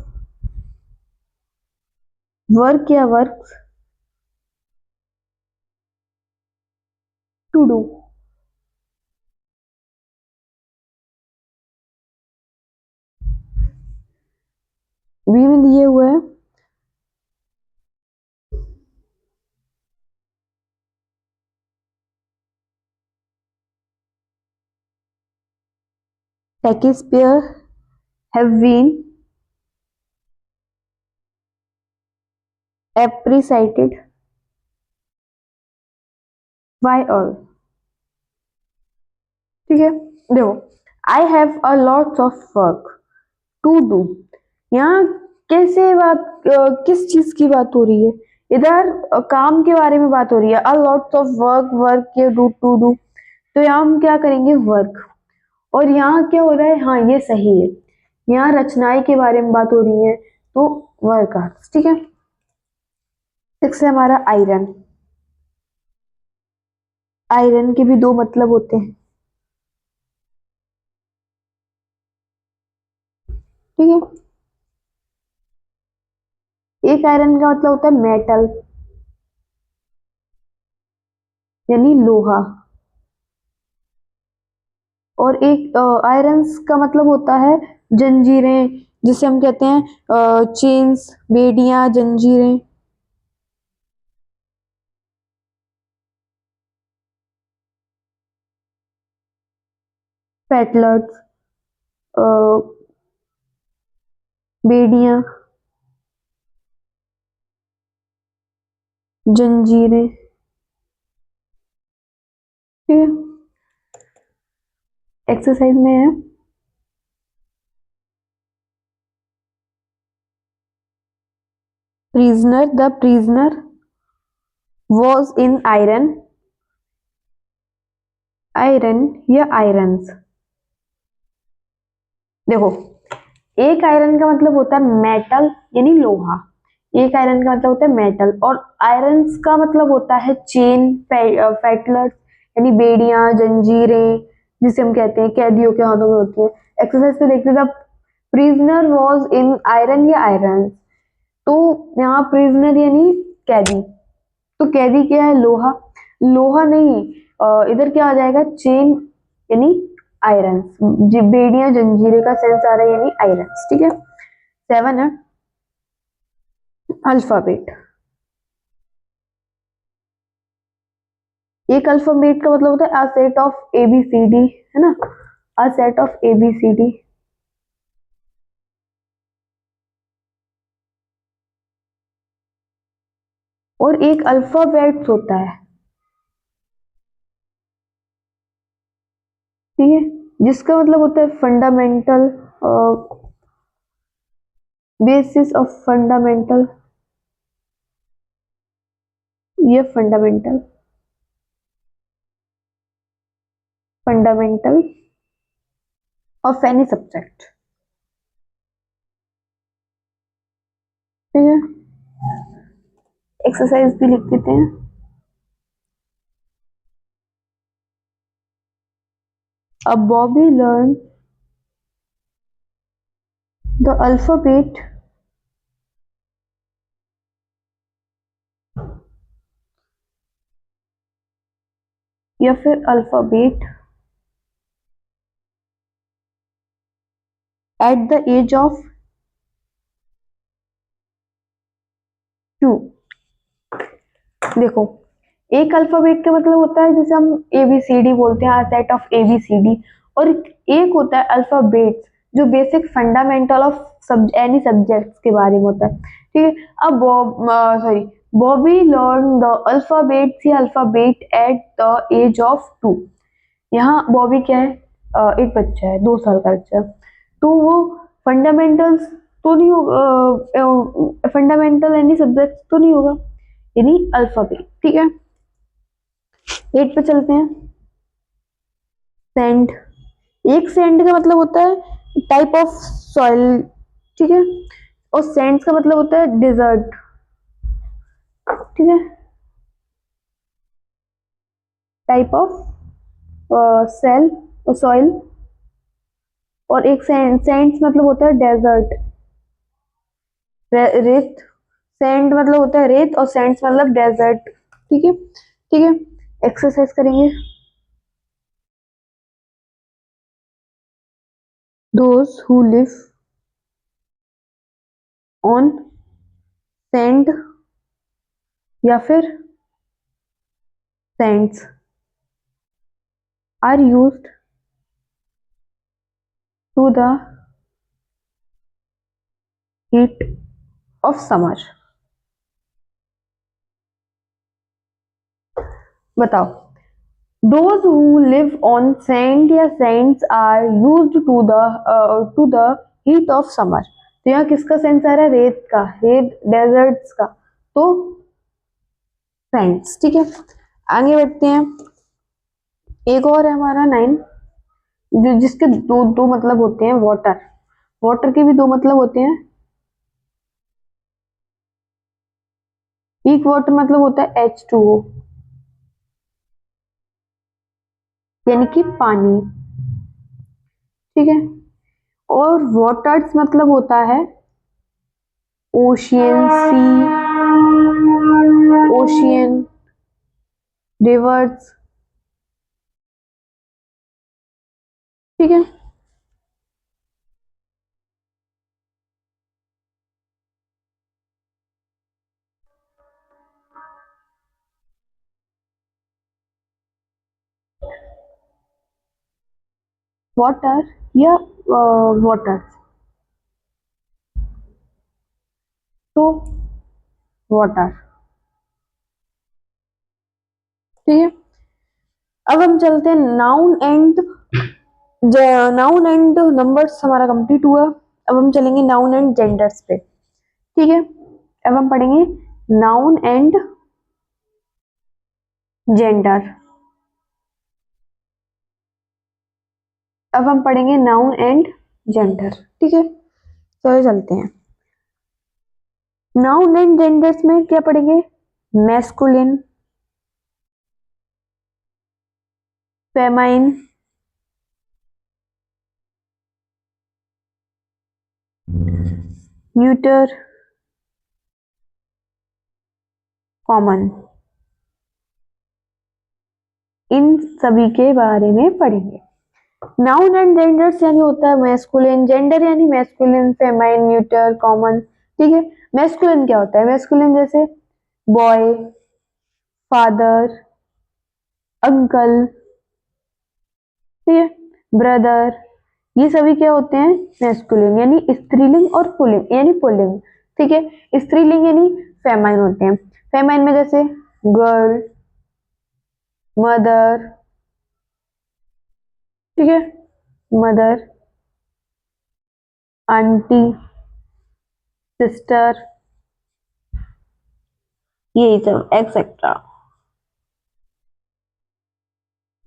work या वर्क्स टू डू। वी में दिए हुए है, Shakespeare have been appreciated by all। ठीक है, देखो, I have a lots of work to do. यहाँ कैसे बात, किस चीज की बात हो रही है? इधर काम के बारे में बात हो रही है, अ लॉट्स ऑफ वर्क, वर्क के डू, टू डू, तो यहाँ हम क्या करेंगे वर्क। और यहाँ क्या हो रहा है, हाँ ये सही है, यहाँ रचनाएं के बारे में बात हो रही है, तो वर्क आर्ट्स। ठीक है, सिक्स है हमारा आयरन। आयरन के भी दो मतलब होते हैं। ठीक है, एक आयरन का मतलब होता है मेटल यानी लोहा, और एक आयरन्स का मतलब होता है जंजीरें, जिसे हम कहते हैं चेन्स, बेड़ियां, जंजीरें। पेटलर्स, बेड़ियां, जंजीरें। ठीक है, एक्सरसाइज में है, prisoner, the prisoner was in iron, iron या आयरन्स। देखो, एक आयरन का मतलब होता है मेटल यानी लोहा, एक आयरन का मतलब होता है मेटल, और आयरन्स का मतलब होता है चेन, फेटलर्स यानी बेड़ियां, जंजीरें, जिसे हम कहते हैं कैदियों के हाथों में होती है। एक्सरसाइज पे देखते थे, प्रिजनर वॉज इन आयरन या आयरन। तो यहाँ प्रिजनर यानी कैदी, तो कैदी क्या है, लोहा, लोहा नहीं, इधर क्या आ जाएगा, चेन यानी आयरन, बेड़ियां जंजीरें का सेंस आ रहा है यानी आयरन। ठीक है। 7 है अल्फाबेट। एक अल्फाबेट का मतलब होता है a set of A B C D, है ना, a set of A B C D. और एक अल्फाबेट होता है, ठीक है, जिसका मतलब होता है फंडामेंटल, बेसिस ऑफ फंडामेंटल, ये fundamental, fundamental of any subject. ठीक है, एक्सरसाइज भी लिख देते हैं। अब बॉबी लर्न द अल्फाबेट या फिर alphabet at the age of 2। देखो, एक अल्फाबेट का मतलब होता है जैसे हम ए बी सी डी बोलते हैं, set of A B C D, और एक होता है अल्फाबेट जो basic fundamental of any subjects के बारे में होता है। ठीक है। अब sorry, Bobby learn the alphabet, see alphabet at the age of 2। यहाँ बॉबी क्या है, एक बच्चा है, 2 साल का बच्चा, तो वो फंडामेंटल्स तो नहीं होगा, फंडामेंटल एनी सब्जेक्ट तो नहीं होगा, यानी अल्फाबेट। ठीक है। 8 पे चलते हैं। सैंड, एक सैंड का मतलब होता है टाइप ऑफ सॉइल, ठीक है, और सैंड्स का मतलब होता है डिजर्ट। ठीक है, टाइप ऑफ सेल सॉइल, और एक सैंड्स मतलब होता है डेजर्ट, रेत, सैंड मतलब होता है रेत, और सैंड्स मतलब डेजर्ट। ठीक है। ठीक है, एक्सरसाइज करेंगे। Those who live on sand या फिर sands are used to the heat of summer. बताओ, those who live on sand या sands are used to the heat of summer. तो यहाँ किसका सेंस आ रहा है, रेत का, रेत डेजर्ट्स का, तो सैंड्स। ठीक है, आगे बढ़ते हैं। एक और है हमारा 9, जो जिसके दो दो मतलब होते हैं, वाटर, वाटर के भी दो मतलब होते हैं। एक वाटर मतलब होता है H2O, यानी कि पानी। ठीक है, और वाटर्स मतलब होता है ओशियन, सी, ओशियन, रिवर्स। ठीक है, वाटर या वाटर, तो वाटर। ठीक है, अब हम चलते हैं noun and, noun and numbers हमारा कंप्लीट हुआ। अब हम चलेंगे नाउन एंड जेंडर्स पे। ठीक है, अब हम पढ़ेंगे नाउन एंड जेंडर। अब हम पढ़ेंगे नाउन एंड जेंडर, ठीक है। चलो चलते हैं। नाउन एंड जेंडर्स में क्या पढ़ेंगे? मैस्कुलिन, फेमाइन, न्यूटर, कॉमन, इन सभी के बारे में पढ़ेंगे। नाउन एंड जेंडर्स यानी होता है मैस्कुलिन, जेंडर यानी मैस्कुलिन, फेमाइन, न्यूटर, कॉमन, ठीक है। मैस्कुलिन क्या होता है? मैस्कुलिन जैसे बॉय, फादर, अंकल, ठीक है, ब्रदर, ये सभी क्या होते हैं? मैस्कुलिन, यानी स्त्रीलिंग और पुल्लिंग यानी पुल्लिंग, ठीक है। स्त्रीलिंग यानी फेमाइन होते हैं। फेमाइन में जैसे गर्ल, मदर, ठीक है, मदर, आंटी, सिस्टर, यही सब एक्सेट्रा।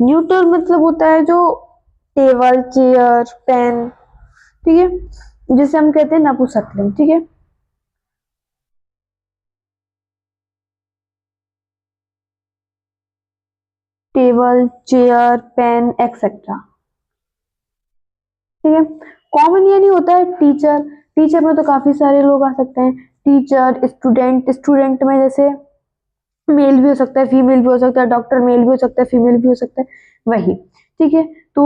न्यूटर मतलब होता है जो टेबल, चेयर, पेन, ठीक है, जिसे हम कहते हैं नपुंसकलिंग, ठीक है। टेबल, चेयर, पेन एक्सेट्रा, ठीक है। कॉमन यानी होता है टीचर। टीचर में तो काफी सारे लोग आ सकते हैं। टीचर, स्टूडेंट, स्टूडेंट में जैसे मेल भी हो सकता है, फीमेल भी हो सकता है, डॉक्टर मेल भी हो सकता है, फीमेल भी हो सकता है, वही, ठीक है। तो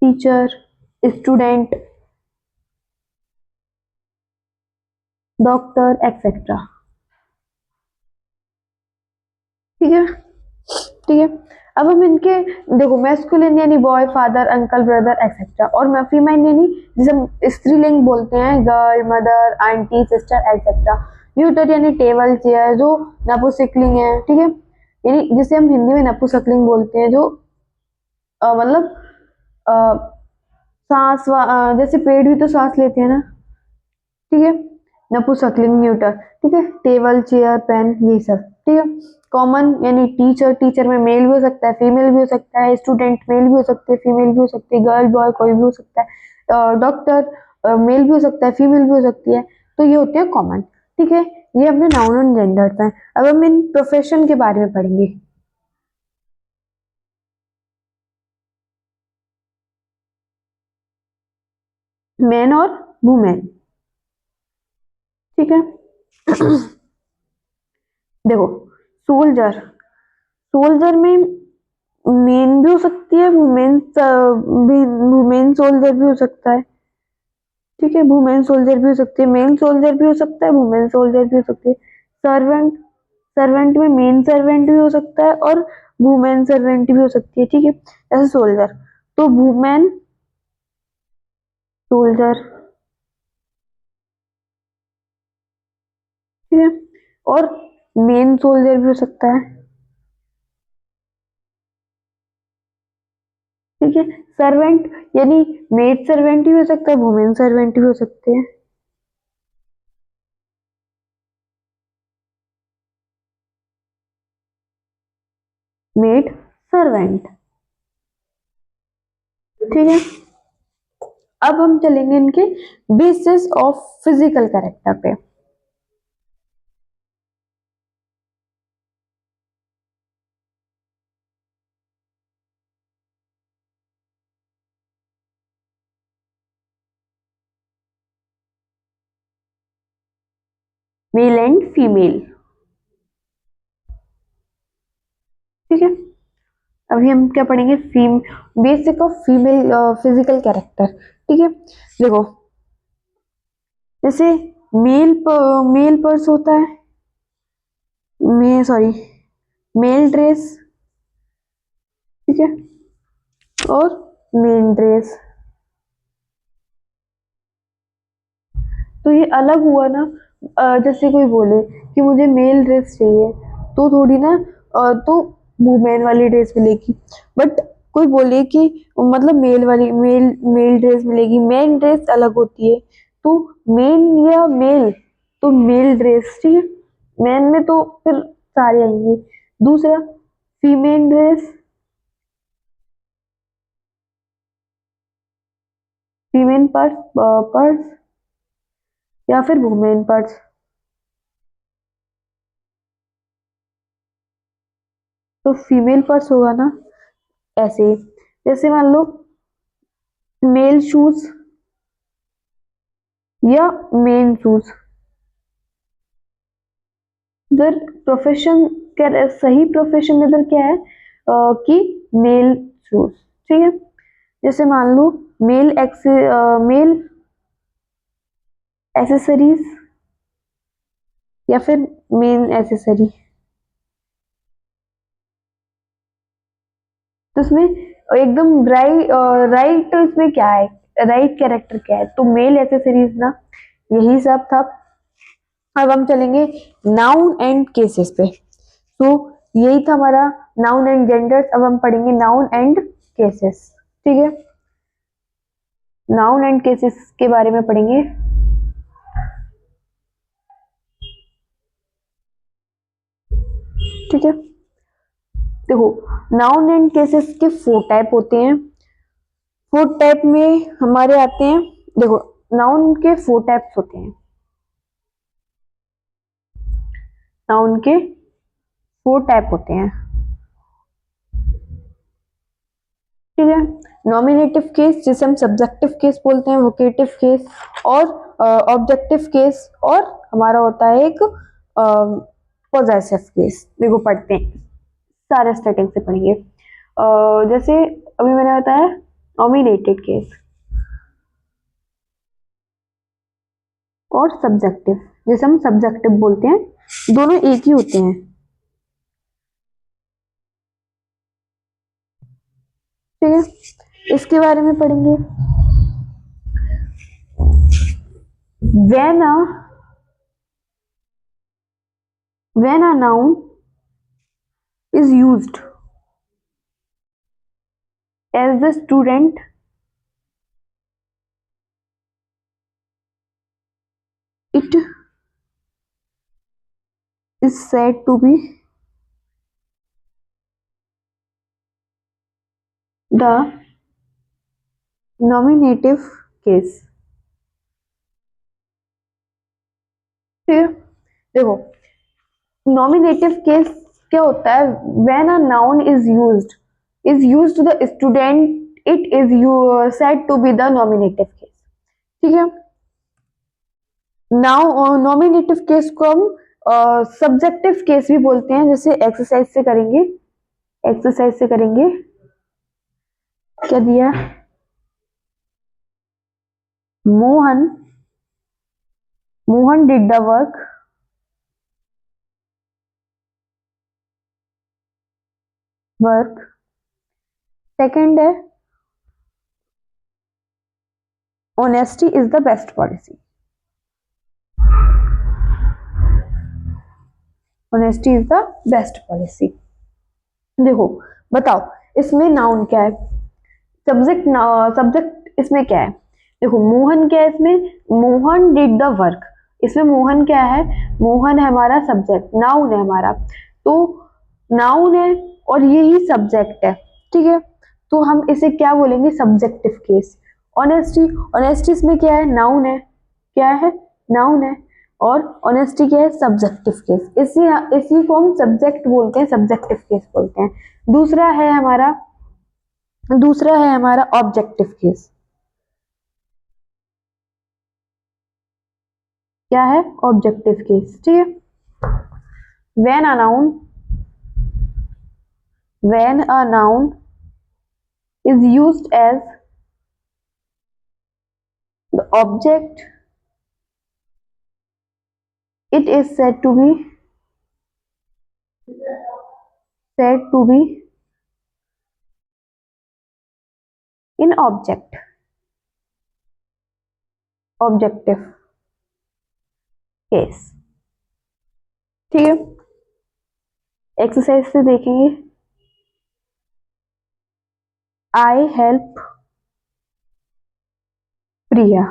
टीचर, स्टूडेंट, डॉक्टर एक्सेट्रा, ठीक है, ठीक है। अब हम इनके देखो, मैस्कुलिन यानी boy, father, uncle, brother etcetera, और फीमेल यानी जिसे हम स्त्रीलिंग बोलते हैं, girl, mother, aunty, sister etcetera. Neuter यानी टेबल, चेयर, जो नपुंसकलिंग है, ठीक है, यानी जिसे हम हिंदी में नपुंसकलिंग बोलते हैं, जो मतलब अ, जैसे पेड़ भी तो सांस लेते हैं ना, ठीक है। नपुंसकलिंग न्यूटर, ठीक है। टेबल, चेयर, पेन, यही सब, ठीक है। कॉमन यानी टीचर, टीचर में मेल भी हो सकता है, फीमेल भी हो सकता है, स्टूडेंट मेल भी हो सकते हैं, फीमेल भी हो सकती है, गर्ल, बॉय कोई भी हो सकता है, डॉक्टर मेल भी हो सकता है, फीमेल भी हो सकती है, तो ये होते हैं कॉमन, ठीक है। ये अपने नाउन एंड जेंडर्स हैं। अब हम इन प्रोफेशन के बारे में पढ़ेंगे। मैन और वुमेन, ठीक है। देखो, सोल्जर, सोल्जर में मेन भी हो सकती है, वुमेन सोल्जर भी हो सकता है, ठीक है। वुमेन सोल्जर भी हो सकती है, मेन सोल्जर भी हो सकता है, वुमेन सोल्जर भी हो सकती है। सर्वेंट, सर्वेंट में मेन सर्वेंट भी हो सकता है और वुमेन सर्वेंट भी हो सकती है, ठीक है। जैसे सोल्जर, तो वुमेन सोल्जर, ठीक है, और मेन सोल्जर भी हो सकता है, ठीक है। सर्वेंट यानी मेड सर्वेंट भी हो सकता है, वुमेन सर्वेंट भी हो सकते हैं, मेड सर्वेंट, ठीक है। अब हम चलेंगे इनके बेसिस ऑफ फिजिकल कैरेक्टर पे। मेल एंड फीमेल, ठीक है। अभी हम क्या पढ़ेंगे? Basic of female physical character, ठीक है। देखो, जैसे मेल पर्स होता है, सॉरी, मेल ड्रेस, ठीक है, और मेन ड्रेस, तो ये अलग हुआ ना। जैसे कोई बोले कि मुझे मेल ड्रेस चाहिए, तो थोड़ी ना तो वुमेन वाली ड्रेस मिलेगी, बट कोई बोले कि मतलब मेल ड्रेस मिलेगी, मेन ड्रेस अलग होती है, तो मेन या मेल, तो मेल ड्रेस, ठीक है। मैन में तो फिर सारे आएंगे। दूसरा फीमेल रेस, फीमेल पर्स या फिर वुमेन पर्स। तो फीमेल पर्स होगा ना, ऐसे जैसे मान लो मेल शूज या मेन शूज। इधर प्रोफेशन क्या, सही प्रोफेशन इधर क्या है कि मेल शूज, ठीक है। जैसे मान लो मेल एसेसरीज या फिर मेन एसेसरी। तो इसमें एकदम राइट इसमें क्या है, राइट कैरेक्टर क्या है, तो मेल एसेसरीज ना, यही सब था। अब हम चलेंगे नाउन एंड केसेस पे। तो यही था हमारा नाउन एंड जेंडर्स। अब हम पढ़ेंगे नाउन एंड केसेस, ठीक है। नाउन एंड केसेस के बारे में पढ़ेंगे। ठीक है, देखो नाउन एंड केसेस के 4 टाइप होते हैं। 4 टाइप में हमारे आते हैं, देखो नाउन के 4 टाइप्स होते हैं। नाउन के 4 टाइप होते हैं, ठीक है। नॉमिनेटिव केस जिसे हम सब्जेक्टिव केस बोलते हैं, वोकेटिव केस और ऑब्जेक्टिव केस, और हमारा होता है एक पॉजेसिव केस। देखो पढ़ते हैं, सारे स्टार्टिंग से पढ़ेंगे। जैसे अभी मैंने बताया नॉमिनेटेड केस और सब्जेक्टिव, जैसे हम सब्जेक्टिव बोलते हैं, दोनों एक ही होते हैं, ठीक है। इसके बारे में पढ़ेंगे। when a when a noun is used as the student, it is said to be the nominative case, ठीक है। देखो नॉमिनेटिव केस क्या होता है, when a noun is used to the student it is said to be the nominative case, ठीक है। Now nominative case को हम सब्जेक्टिव केस भी बोलते हैं। जैसे एक्सरसाइज से करेंगे, एक्सरसाइज से करेंगे, क्या दिया, Mohan Mohan did the work. Second है honesty is the best policy, honesty is the best policy. देखो बताओ इसमें नाउन क्या है, सब्जेक्ट सब्जेक्ट इसमें क्या है। देखो मोहन क्या है इसमें, मोहन डिड द वर्क, इसमें मोहन क्या है, मोहन है हमारा सब्जेक्ट, नाउन है हमारा, तो नाउन है और यही सब्जेक्ट है, ठीक है। तो हम इसे क्या बोलेंगे, सब्जेक्टिव केस। ऑनेस्टी, ऑनेस्टी इसमें क्या है, नाउन है, क्या है, नाउन है, और ऑनेस्टी क्या है, सब्जेक्टिव केस। इसी इसी को हम सब्जेक्ट बोलते हैं, सब्जेक्टिव केस बोलते हैं। दूसरा है हमारा ऑब्जेक्टिव केस। क्या है, ऑब्जेक्टिव केस, ठीक है। When a noun when a noun is used as the object it is said to be in objective case, ठीक है। एक्सरसाइज से देखेंगे, I help Priya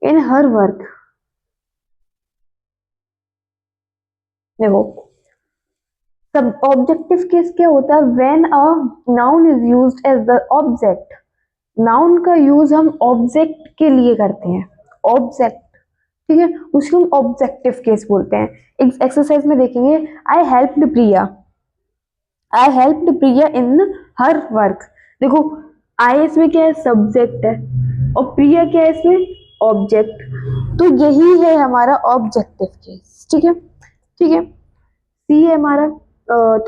in her work, देखो सब ऑब्जेक्टिव केस क्या होता है, when a noun is used as the object. Noun का यूज हम ऑब्जेक्ट के लिए करते हैं, ऑब्जेक्ट, ठीक है, उसको हम ऑब्जेक्टिव केस बोलते हैं। एक एक्सरसाइज में देखेंगे, आई हेल्प्ड प्रिया, आई हेल्प्ड प्रिया इन हर वर्क। देखो आई इसमें क्या है, सब्जेक्ट है, और प्रिया क्या है इसमें, ऑब्जेक्ट। तो यही है हमारा ऑब्जेक्टिव केस, ठीक है, ठीक है। सी है हमारा,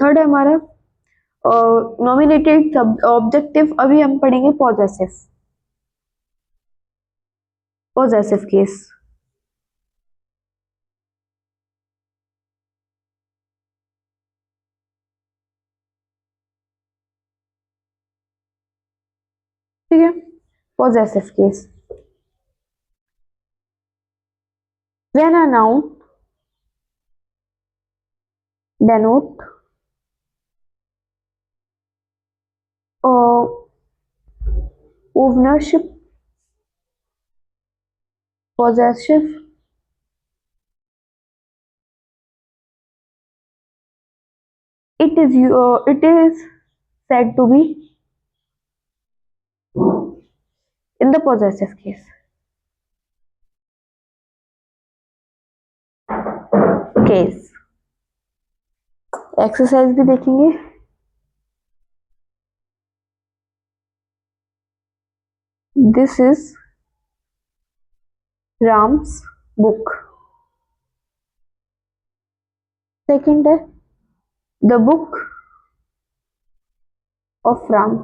थर्ड है हमारा नॉमिनेटेड ऑब्जेक्टिव। अभी हम पढ़ेंगे पॉजेसिव, पॉजेसिव केस। ठीक है, possessive case, when a noun denote ownership, possessive, it is said to be in the possessive case case। Exercise भी देखेंगे। This is Ram's book. Second है द बुक ऑफ राम।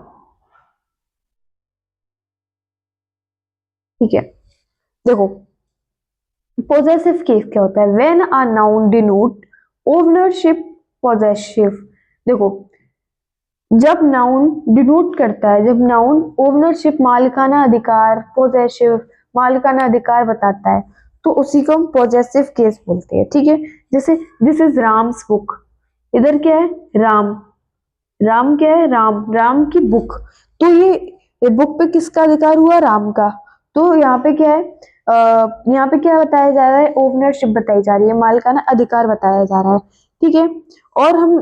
ठीक है, देखो पोजेसिव केस क्या होता है, when a noun denote ownership possessive. देखो जब नाउन डिनोट करता है, जब नाउन ओनरशिप मालिकाना अधिकार, पोजेसिव मालिकाना अधिकार बताता है, तो उसी को हम पोजेसिव केस बोलते हैं। ठीक है, जैसे दिस इज राम्स बुक, इधर क्या है, राम, राम क्या है, राम, राम की बुक। तो ये बुक पे किसका अधिकार हुआ, राम का। तो यहाँ पे क्या है, यहाँ पे क्या बताया जा रहा है, ओनरशिप बताई जा रही है, मालिकाना अधिकार बताया जा रहा है। ठीक है, और हम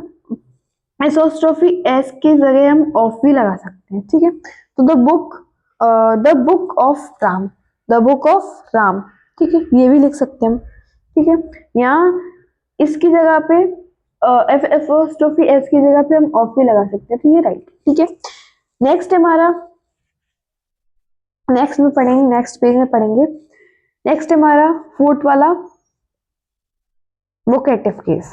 एसोस्ट्रोफी एस की जगह हम ऑफ भी लगा सकते हैं। ठीक है, तो the book of Ram, the book of Ram. ठीक है, ये भी लिख सकते हैं हम। ठीक है, यहाँ इसकी जगह पे एपोस्ट्रोफी एस की जगह पे हम ऑफ भी लगा सकते हैं, तो ये राइट। ठीक है, नेक्स्ट हमारा, नेक्स्ट में पढ़ेंगे, नेक्स्ट पेज में पढ़ेंगे। नेक्स्ट हमारा फोर्थ वाला वोकेटिव केस,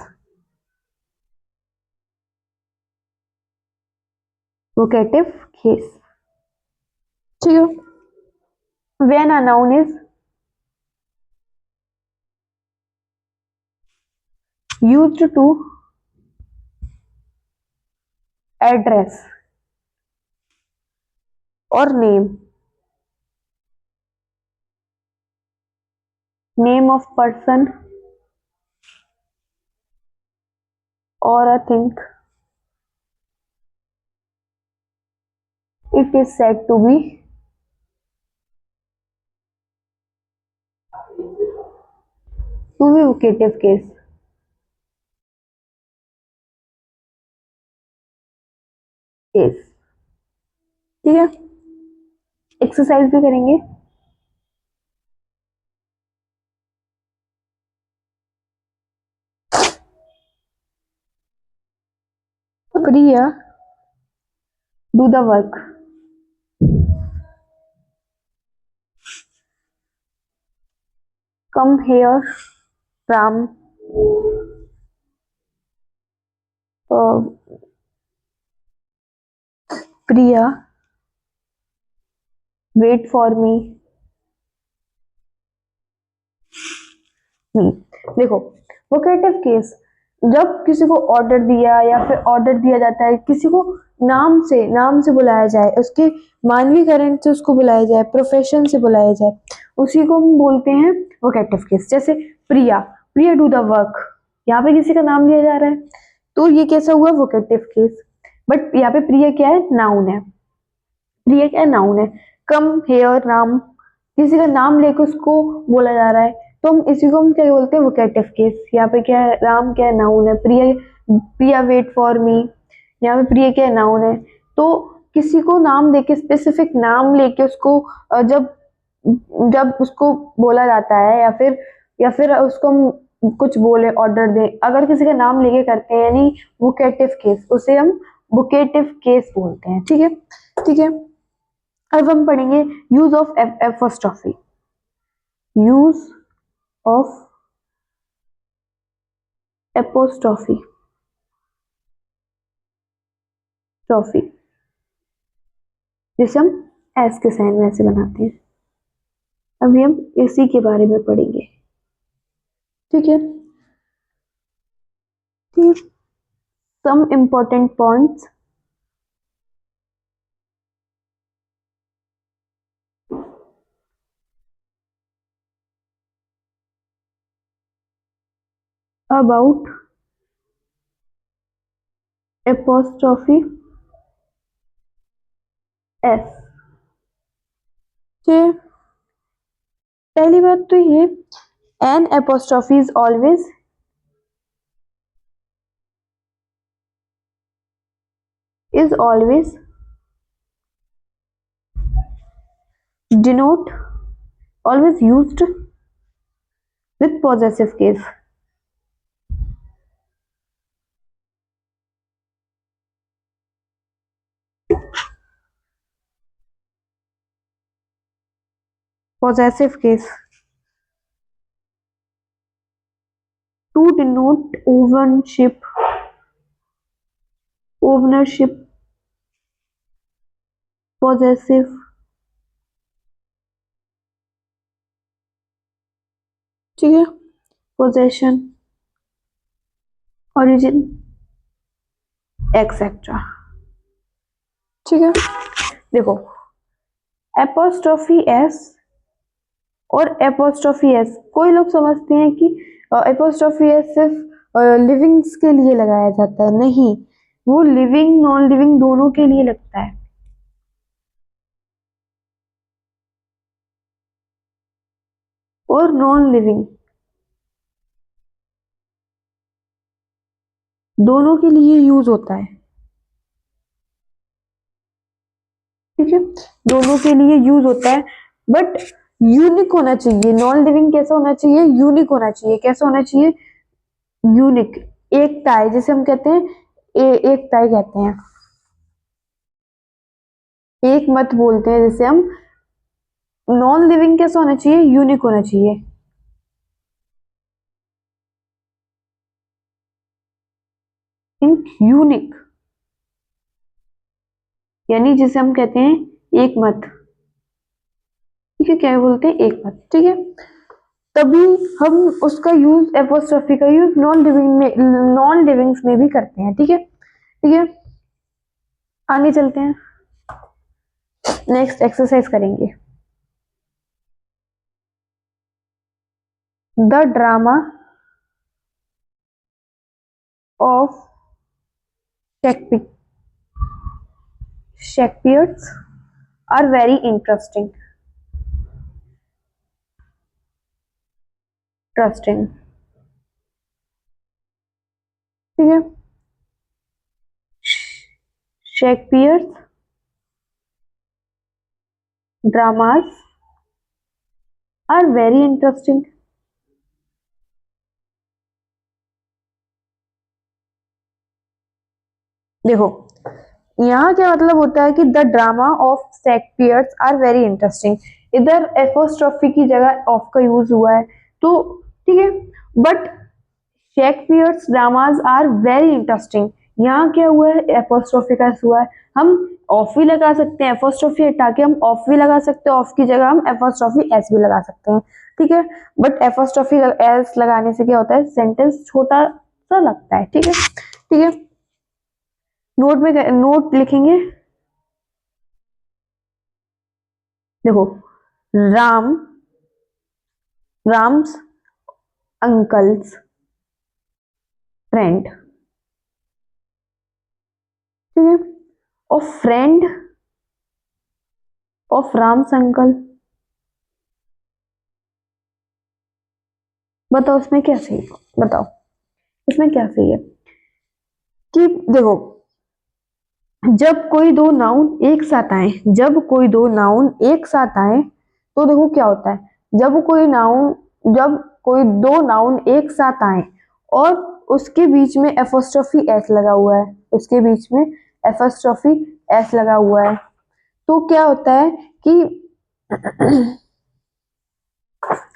वोकेटिव केस। ठीक है, when a noun is used to address or name of person or a thing, it is said to be vocative case। Case, ठीक है, एक्सरसाइज भी करेंगे। Priya do the work, come here from Priya, wait for me. देखो vocative case, जब किसी को order दिया या फिर ऑर्डर दिया जाता है, किसी को नाम से बुलाया जाए, उसके मानवीकरण से उसको बुलाया जाए, प्रोफेशन से बुलाया जाए, उसी को हम बोलते हैं वोकेटिव केस। जैसे प्रिया, प्रिया डू द वर्क, यहाँ पे किसी का नाम लिया जा रहा है, तो ये कैसा हुआ, वोकेटिव केस। बट यहाँ पे प्रिया क्या है, नाउन है, प्रिया क्या है, नाउन है। कम हेयर नाम, किसी का नाम लेकर उसको बोला जा रहा है, तो हम इसी को हम क्या बोलते हैं, वोकेटिव केस। यहाँ पे क्या है, राम क्या है, नाउन है, प्रिया प्रिया वेट फॉर मी, यहाँ पे प्रिया क्या है, नाउन है। तो किसी को नाम देके, स्पेसिफिक नाम लेके उसको जब जब उसको बोला जाता है, या फिर उसको हम कुछ बोले, ऑर्डर दे, अगर किसी का नाम लेके करते हैं, यानी वोकेटिव केस, उसे हम वोकेटिव केस बोलते हैं। ठीक है, ठीक है। अब हम पढ़ेंगे use of apostrophe. Use of apostrophe, trophy, जिसे हम एस के साइन में ऐसे बनाते हैं। अभी हम इसी के बारे में पढ़ेंगे। ठीक है, ठीक। Some important points. About apostrophe S. ठीक है, पहली बात तो ये, an apostrophe is always denote, always used with possessive case। possessive case to denote ownership, possessive, ठीक है, possession, origin, एक्सेट्रा। ठीक है, देखो, एपोस्ट्रोफी एस और एपोस्ट्रोफी एस, कोई लोग समझते हैं कि एपोस्ट्रोफी एस सिर्फ लिविंग्स के लिए लगाया जाता है। नहीं, वो लिविंग नॉन लिविंग दोनों के लिए लगता है। और नॉन लिविंग दोनों के लिए यूज होता है। ठीक है, दोनों के लिए यूज होता है, बट यूनिक होना चाहिए। नॉन लिविंग कैसा होना चाहिए, यूनिक होना चाहिए। कैसा होना चाहिए, यूनिक, एक टाई, जिसे हम कहते हैं एक टाई कहते हैं, एक मत बोलते हैं जिसे हम। नॉन लिविंग कैसा होना चाहिए, यूनिक होना चाहिए। यूनिक यानी जिसे हम कहते हैं एक मत। ठीक है, क्या बोलते हैं, एक मत। ठीक है, तभी हम उसका यूज, एपोस्ट्रोफी का यूज नॉन लिविंग्स में भी करते हैं। ठीक है, ठीक है, आगे चलते हैं, नेक्स्ट एक्सरसाइज करेंगे। The drama of Shakespeare are very interesting. Interesting, ठीक है, Shakespeare dramas are very interesting. देखो, यहाँ क्या मतलब होता है कि the drama of Shakespeare are very interesting. इधर एपोस्ट्रोफी की जगह ऑफ का यूज हुआ है, तो ठीक है, but Shakespeare's dramas are very interesting, यहाँ क्या हुआ है, एपोस्ट्रोफी का हुआ है। हम ऑफ भी लगा सकते हैं, एपोस्ट्रोफी हटा के हम ऑफ भी लगा सकते हैं, ऑफ की जगह हम एपोस्ट्रोफी एस भी लगा सकते हैं। ठीक है, बट एपोस्ट्रोफी एस लगाने से क्या होता है, सेंटेंस छोटा सा लगता है। ठीक है, ठीक है, नोट में नोट लिखेंगे। देखो, राम, राम्स अंकल्स फ्रेंड। ठीक है, और फ्रेंड ऑफ राम्स अंकल। बताओ इसमें क्या सही है, बताओ इसमें क्या सही है कि देखो जब कोई दो नाउन एक साथ आए, जब कोई दो नाउन एक साथ आए तो देखो क्या होता है। जब कोई दो नाउन एक साथ आए और उसके बीच में एपोस्ट्रोफी एस लगा हुआ है, उसके बीच में एपोस्ट्रोफी एस लगा हुआ है, तो क्या होता है कि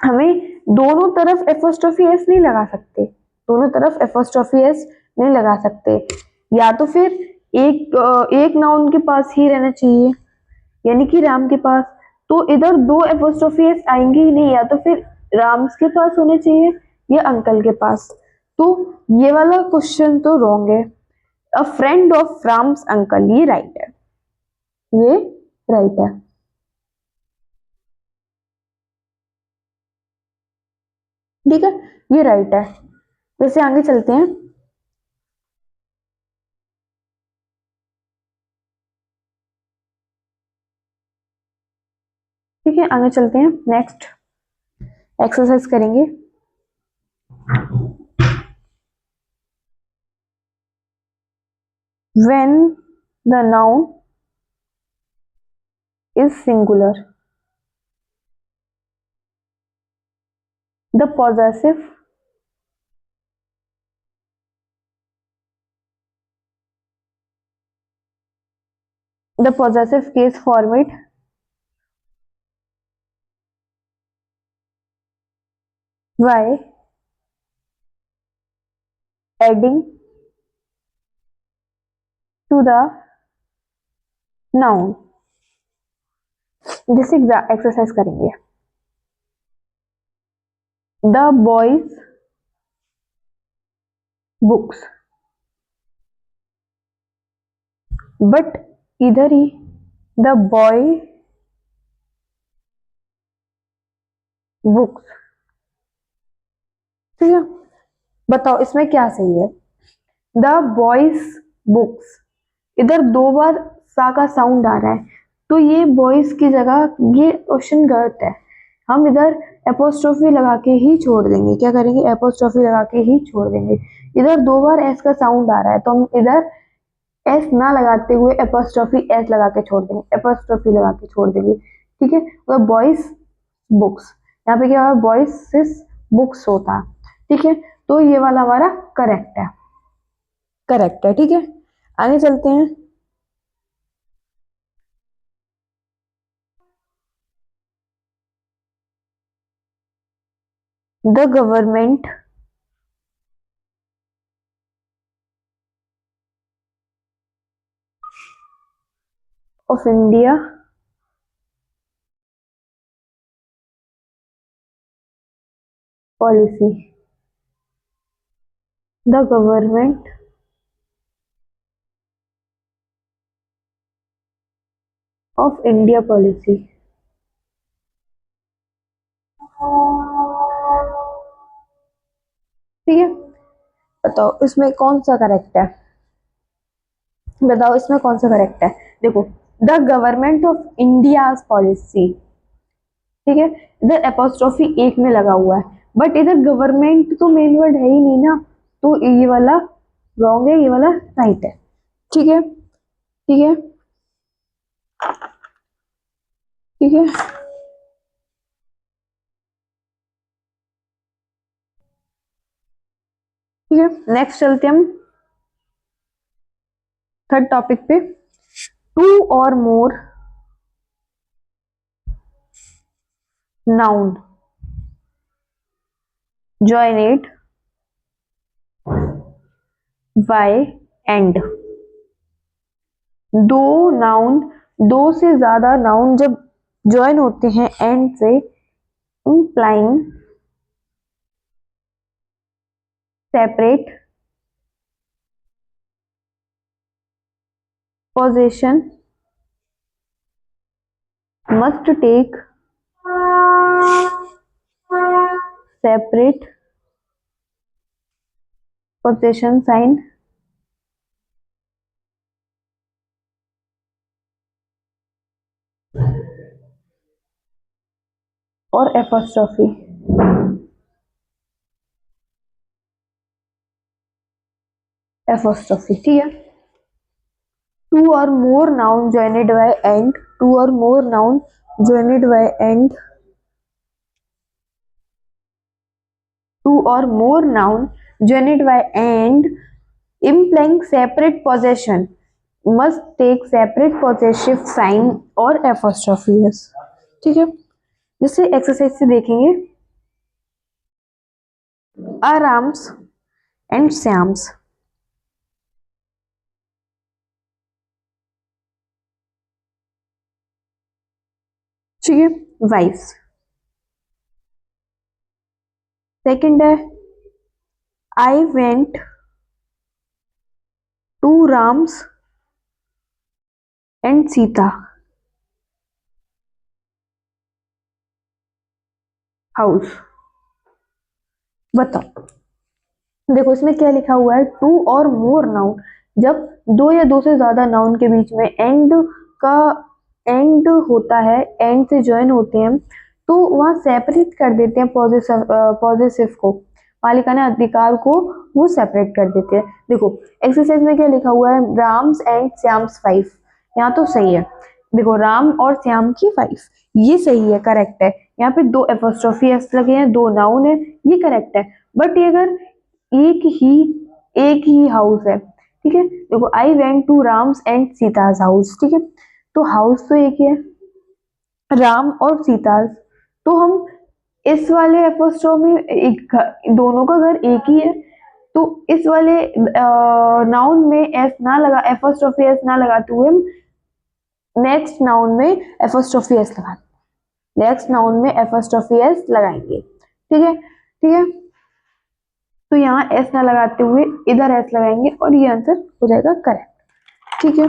हमें दोनों तरफ एपोस्ट्रोफी एस नहीं लगा सकते, दोनों तरफ एपोस्ट्रोफी एस नहीं लगा सकते, या तो फिर एक नाउन के पास ही रहना चाहिए, यानी कि राम के पास, तो इधर दो एपोस्ट्रोफी एस आएंगे ही नहीं, या तो फिर राम्स के पास होने चाहिए या अंकल के पास। तो ये वाला क्वेश्चन तो रॉन्ग है। अ फ्रेंड ऑफ राम्स अंकल, ये राइट है, ये राइट है। ठीक है, ये राइट है। जैसे आगे चलते हैं। ठीक है, आगे चलते हैं, नेक्स्ट एक्सरसाइज करेंगे। When the noun is singular, the possessive case format by adding to the noun। जैसे एक्सरसाइज करेंगे। द बॉयज बुक्स, बट इधर ही द बॉय बुक्स। ठीक है, बताओ इसमें क्या सही है। द बॉयज बुक्स, इधर दो बार सा का साउंड आ रहा है, तो ये बॉयज की जगह ये क्वेश्चन गलत है। हम इधर एपोस्ट्रोफी लगा के ही छोड़ देंगे, क्या करेंगे, एपोस्ट्रोफी लगा के ही छोड़ देंगे। इधर दो बार एस का साउंड आ रहा है, तो हम इधर एस ना लगाते हुए एपोस्ट्रोफी एस लगा के छोड़ देंगे, एपोस्ट्रोफी लगा के छोड़ देंगे। ठीक है, तो बॉयज बुक्स, यहाँ पे क्या होगा, बॉयज बुक्स होता। ठीक है, तो ये वाला हमारा करेक्ट है, करेक्ट है। ठीक है, आगे चलते हैं। The government of India policy, the government of India policy. ठीक है, बताओ इसमें कौन सा करेक्ट है, बताओ इसमें कौन सा करेक्ट है। देखो, the government of India policy, ठीक है, इधर एपोस्ट्रोफी एक में लगा हुआ है, बट इधर गवर्नमेंट तो मेन वर्ड है ही नहीं ना, तो ये वाला रॉन्ग है, ये वाला राइट है। ठीक है, ठीक है, ठीक है, ठीक है, नेक्स्ट चलते हैं हम थर्ड टॉपिक पे। To or more noun joined by and, दो नाउन, दो से ज्यादा नाउन जब ज्वाइन होते हैं एंड से, implying separate position must take separate position sign और एपोस्ट्रोफी। एपोस्ट्रोफी, ठीक है। Two or more noun joined by and, two or more noun joined by and, two or more noun joined by and implying separate possession must take separate possessive sign और apostrophe s, ठीक है। जैसे exercise से देखेंगे, आराम्स and Shyam's, ठीक है, wife's. Second है I went to Ram's and Sita house. बताओ, देखो इसमें क्या लिखा हुआ है, टू और मोर नाउन, जब दो या दो से ज्यादा नाउन के बीच में एंड का एंड होता है, एंड से ज्वाइन होते हैं, तो वहां सेपरेट कर देते हैं पॉजेसिव को, मालिकाना अधिकार को वो सेपरेट कर देते हैं। देखो एक्सरसाइज में क्या लिखा हुआ है, राम्स एंड श्याम्स वाइफ, यहाँ तो सही है। देखो राम और श्याम की वाइफ, ये सही है, करेक्ट है। यहाँ पे दो एपोस्ट्रोफी एस लगे हैं, दो नाउन है, ये करेक्ट है। बट ये अगर एक ही हाउस है, ठीक है। देखो I went to Ram's and Sita's house, ठीक है, तो हाउस तो एक ही है, राम और सीताज, तो हम इस वाले एपोस्ट्रोफ में एक दोनों का घर एक ही है, तो इस वाले नाउन में एस ना लगा, एपोस्ट्रोफी एस ना लगाते हुए नेक्स्ट नाउन में एपोस्ट्रोफी एस लगा, नेक्स्ट नाउन में एपोस्ट्रोफी एस लगाएंगे, ठीक है, ठीक है। तो यहाँ एस ना लगाते हुए इधर एस लगाएंगे और ये आंसर हो जाएगा करेक्ट, ठीक है।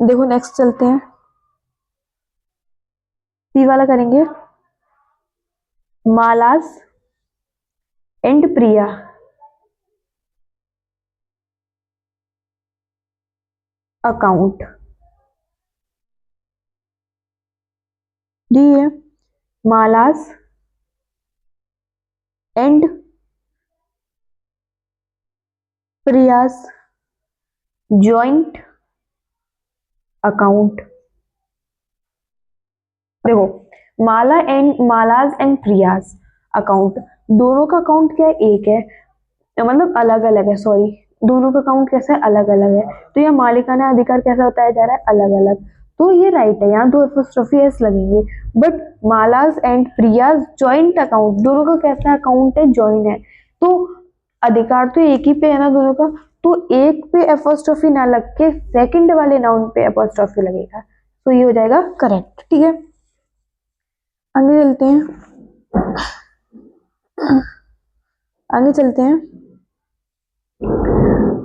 देखो नेक्स्ट चलते हैं, सी वाला करेंगे, मालास एंड प्रिया अकाउंट, डी है मालास एंड प्रियास जॉइंट अकाउंट। देखो मालाज एंड प्रियास अकाउंट, दोनों का अकाउंट क्या है, एक है, मतलब अलग अलग है, सॉरी, दोनों का अकाउंट कैसा है, अलग अलग है। तो यह मालिकाना अधिकार कैसा बताया जा रहा है, अलग अलग, तो ये राइट है, यहाँ दो एपोस्ट्रोफी एस लगेंगे। But Mala's and Priya's joint account, दोनों का कैसा अकाउंट है, जॉइन है, तो अधिकार तो एक ही पे है ना दोनों का, तो एक पे एपोस्ट्रोफी ना लग के सेकंड वाले नाउन पे एपोस्ट्रोफी लगेगा, तो ये हो जाएगा करेक्ट, ठीक है। आगे चलते हैं, आगे चलते हैं,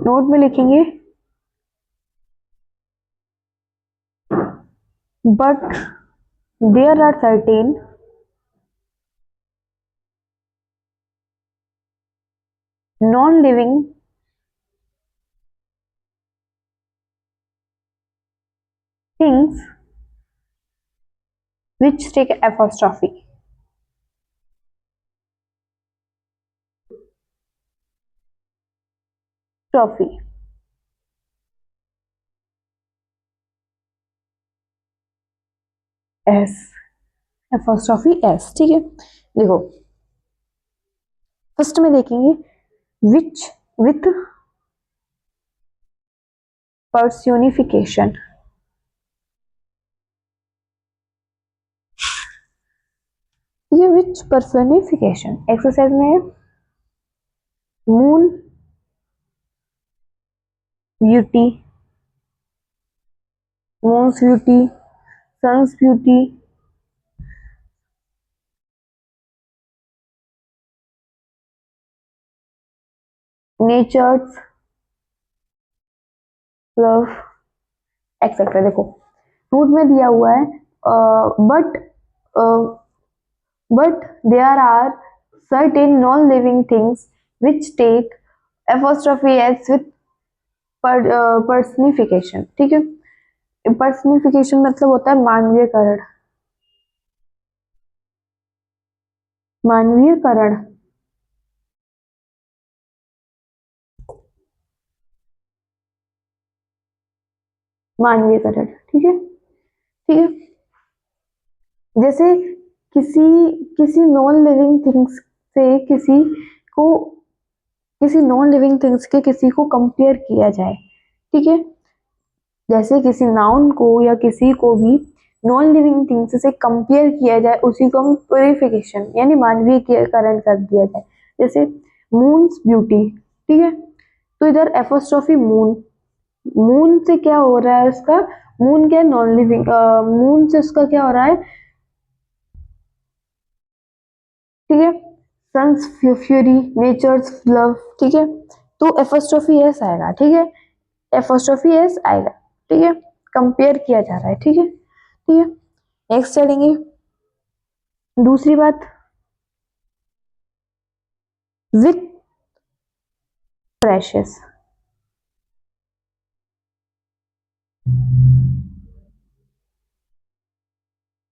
नोट में लिखेंगे, but there are certain non living things which take apostrophe, trophy, s, apostrophe s, ठीक है। देखो फर्स्ट में देखेंगे, which with personification, ये which personification एक्सरसाइज में moon beauty, moon's beauty, sun's beauty, nature's love etcetera. देखो नोट में दिया हुआ है, but there are certain non-living things which take apostrophe s with personification, ठीक है। पर्सनिफिकेशन मतलब होता है मानवीयकरण, मानवीयकरण, मानवीयकरण, ठीक है, ठीक है। जैसे किसी किसी नॉन लिविंग थिंग्स से को किसी नॉन लिविंग थिंग्स के किसी को कंपेयर किया जाए, ठीक है। जैसे किसी नाउन को या किसी को भी नॉन लिविंग थिंग्स से कंपेयर किया जाए, उसी को हम प्योरिफिकेशन यानी मानवीयकरण कर दिया जाए। जैसे मून्स ब्यूटी, ठीक है, तो इधर एपोस्ट्रोफी मून, मून से क्या हो रहा है उसका, मून क्या नॉन लिविंग, मून से उसका क्या हो रहा है, ठीक है, सन्स फ्यूरी, नेचर्स लव, ठीक है, तो एपोस्ट्रोफी एस आएगा, ठीक है, एपोस्ट्रोफी एस आएगा, ठीक है, कंपेयर किया जा रहा है, ठीक है, ठीक है। नेक्स्ट चलेंगे, दूसरी बात, विथ प्रेशियस,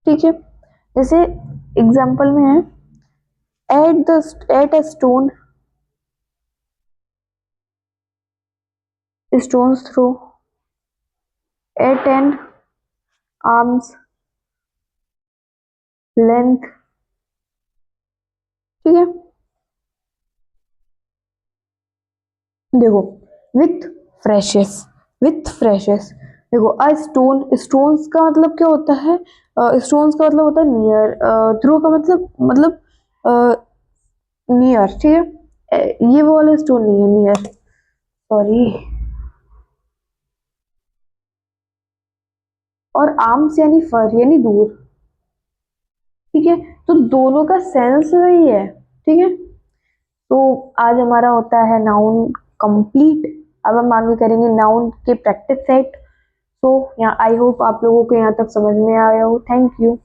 ठीक है। जैसे एग्जांपल में है, at a stone's throw, at an arm's length, ठीक है। देखो विथ फ्रेशेस, विथ फ्रेशेस, देखो अ स्टोन, स्टोन्स का मतलब क्या होता है, स्टोन्स का मतलब होता है नियर, थ्रो का मतलब नियर, ठीक है। ये वो वाला स्टोन नहीं है, नियर, सॉरी। और आर्म्स यानी फर यानी दूर, ठीक है, तो दोनों का सेंस वही है, ठीक है। तो आज हमारा होता है नाउन कंप्लीट। अब हम आगे करेंगे नाउन के प्रैक्टिस सेट। तो यहाँ आई होप आप लोगों को यहाँ तक समझ में आया हो। Thank you.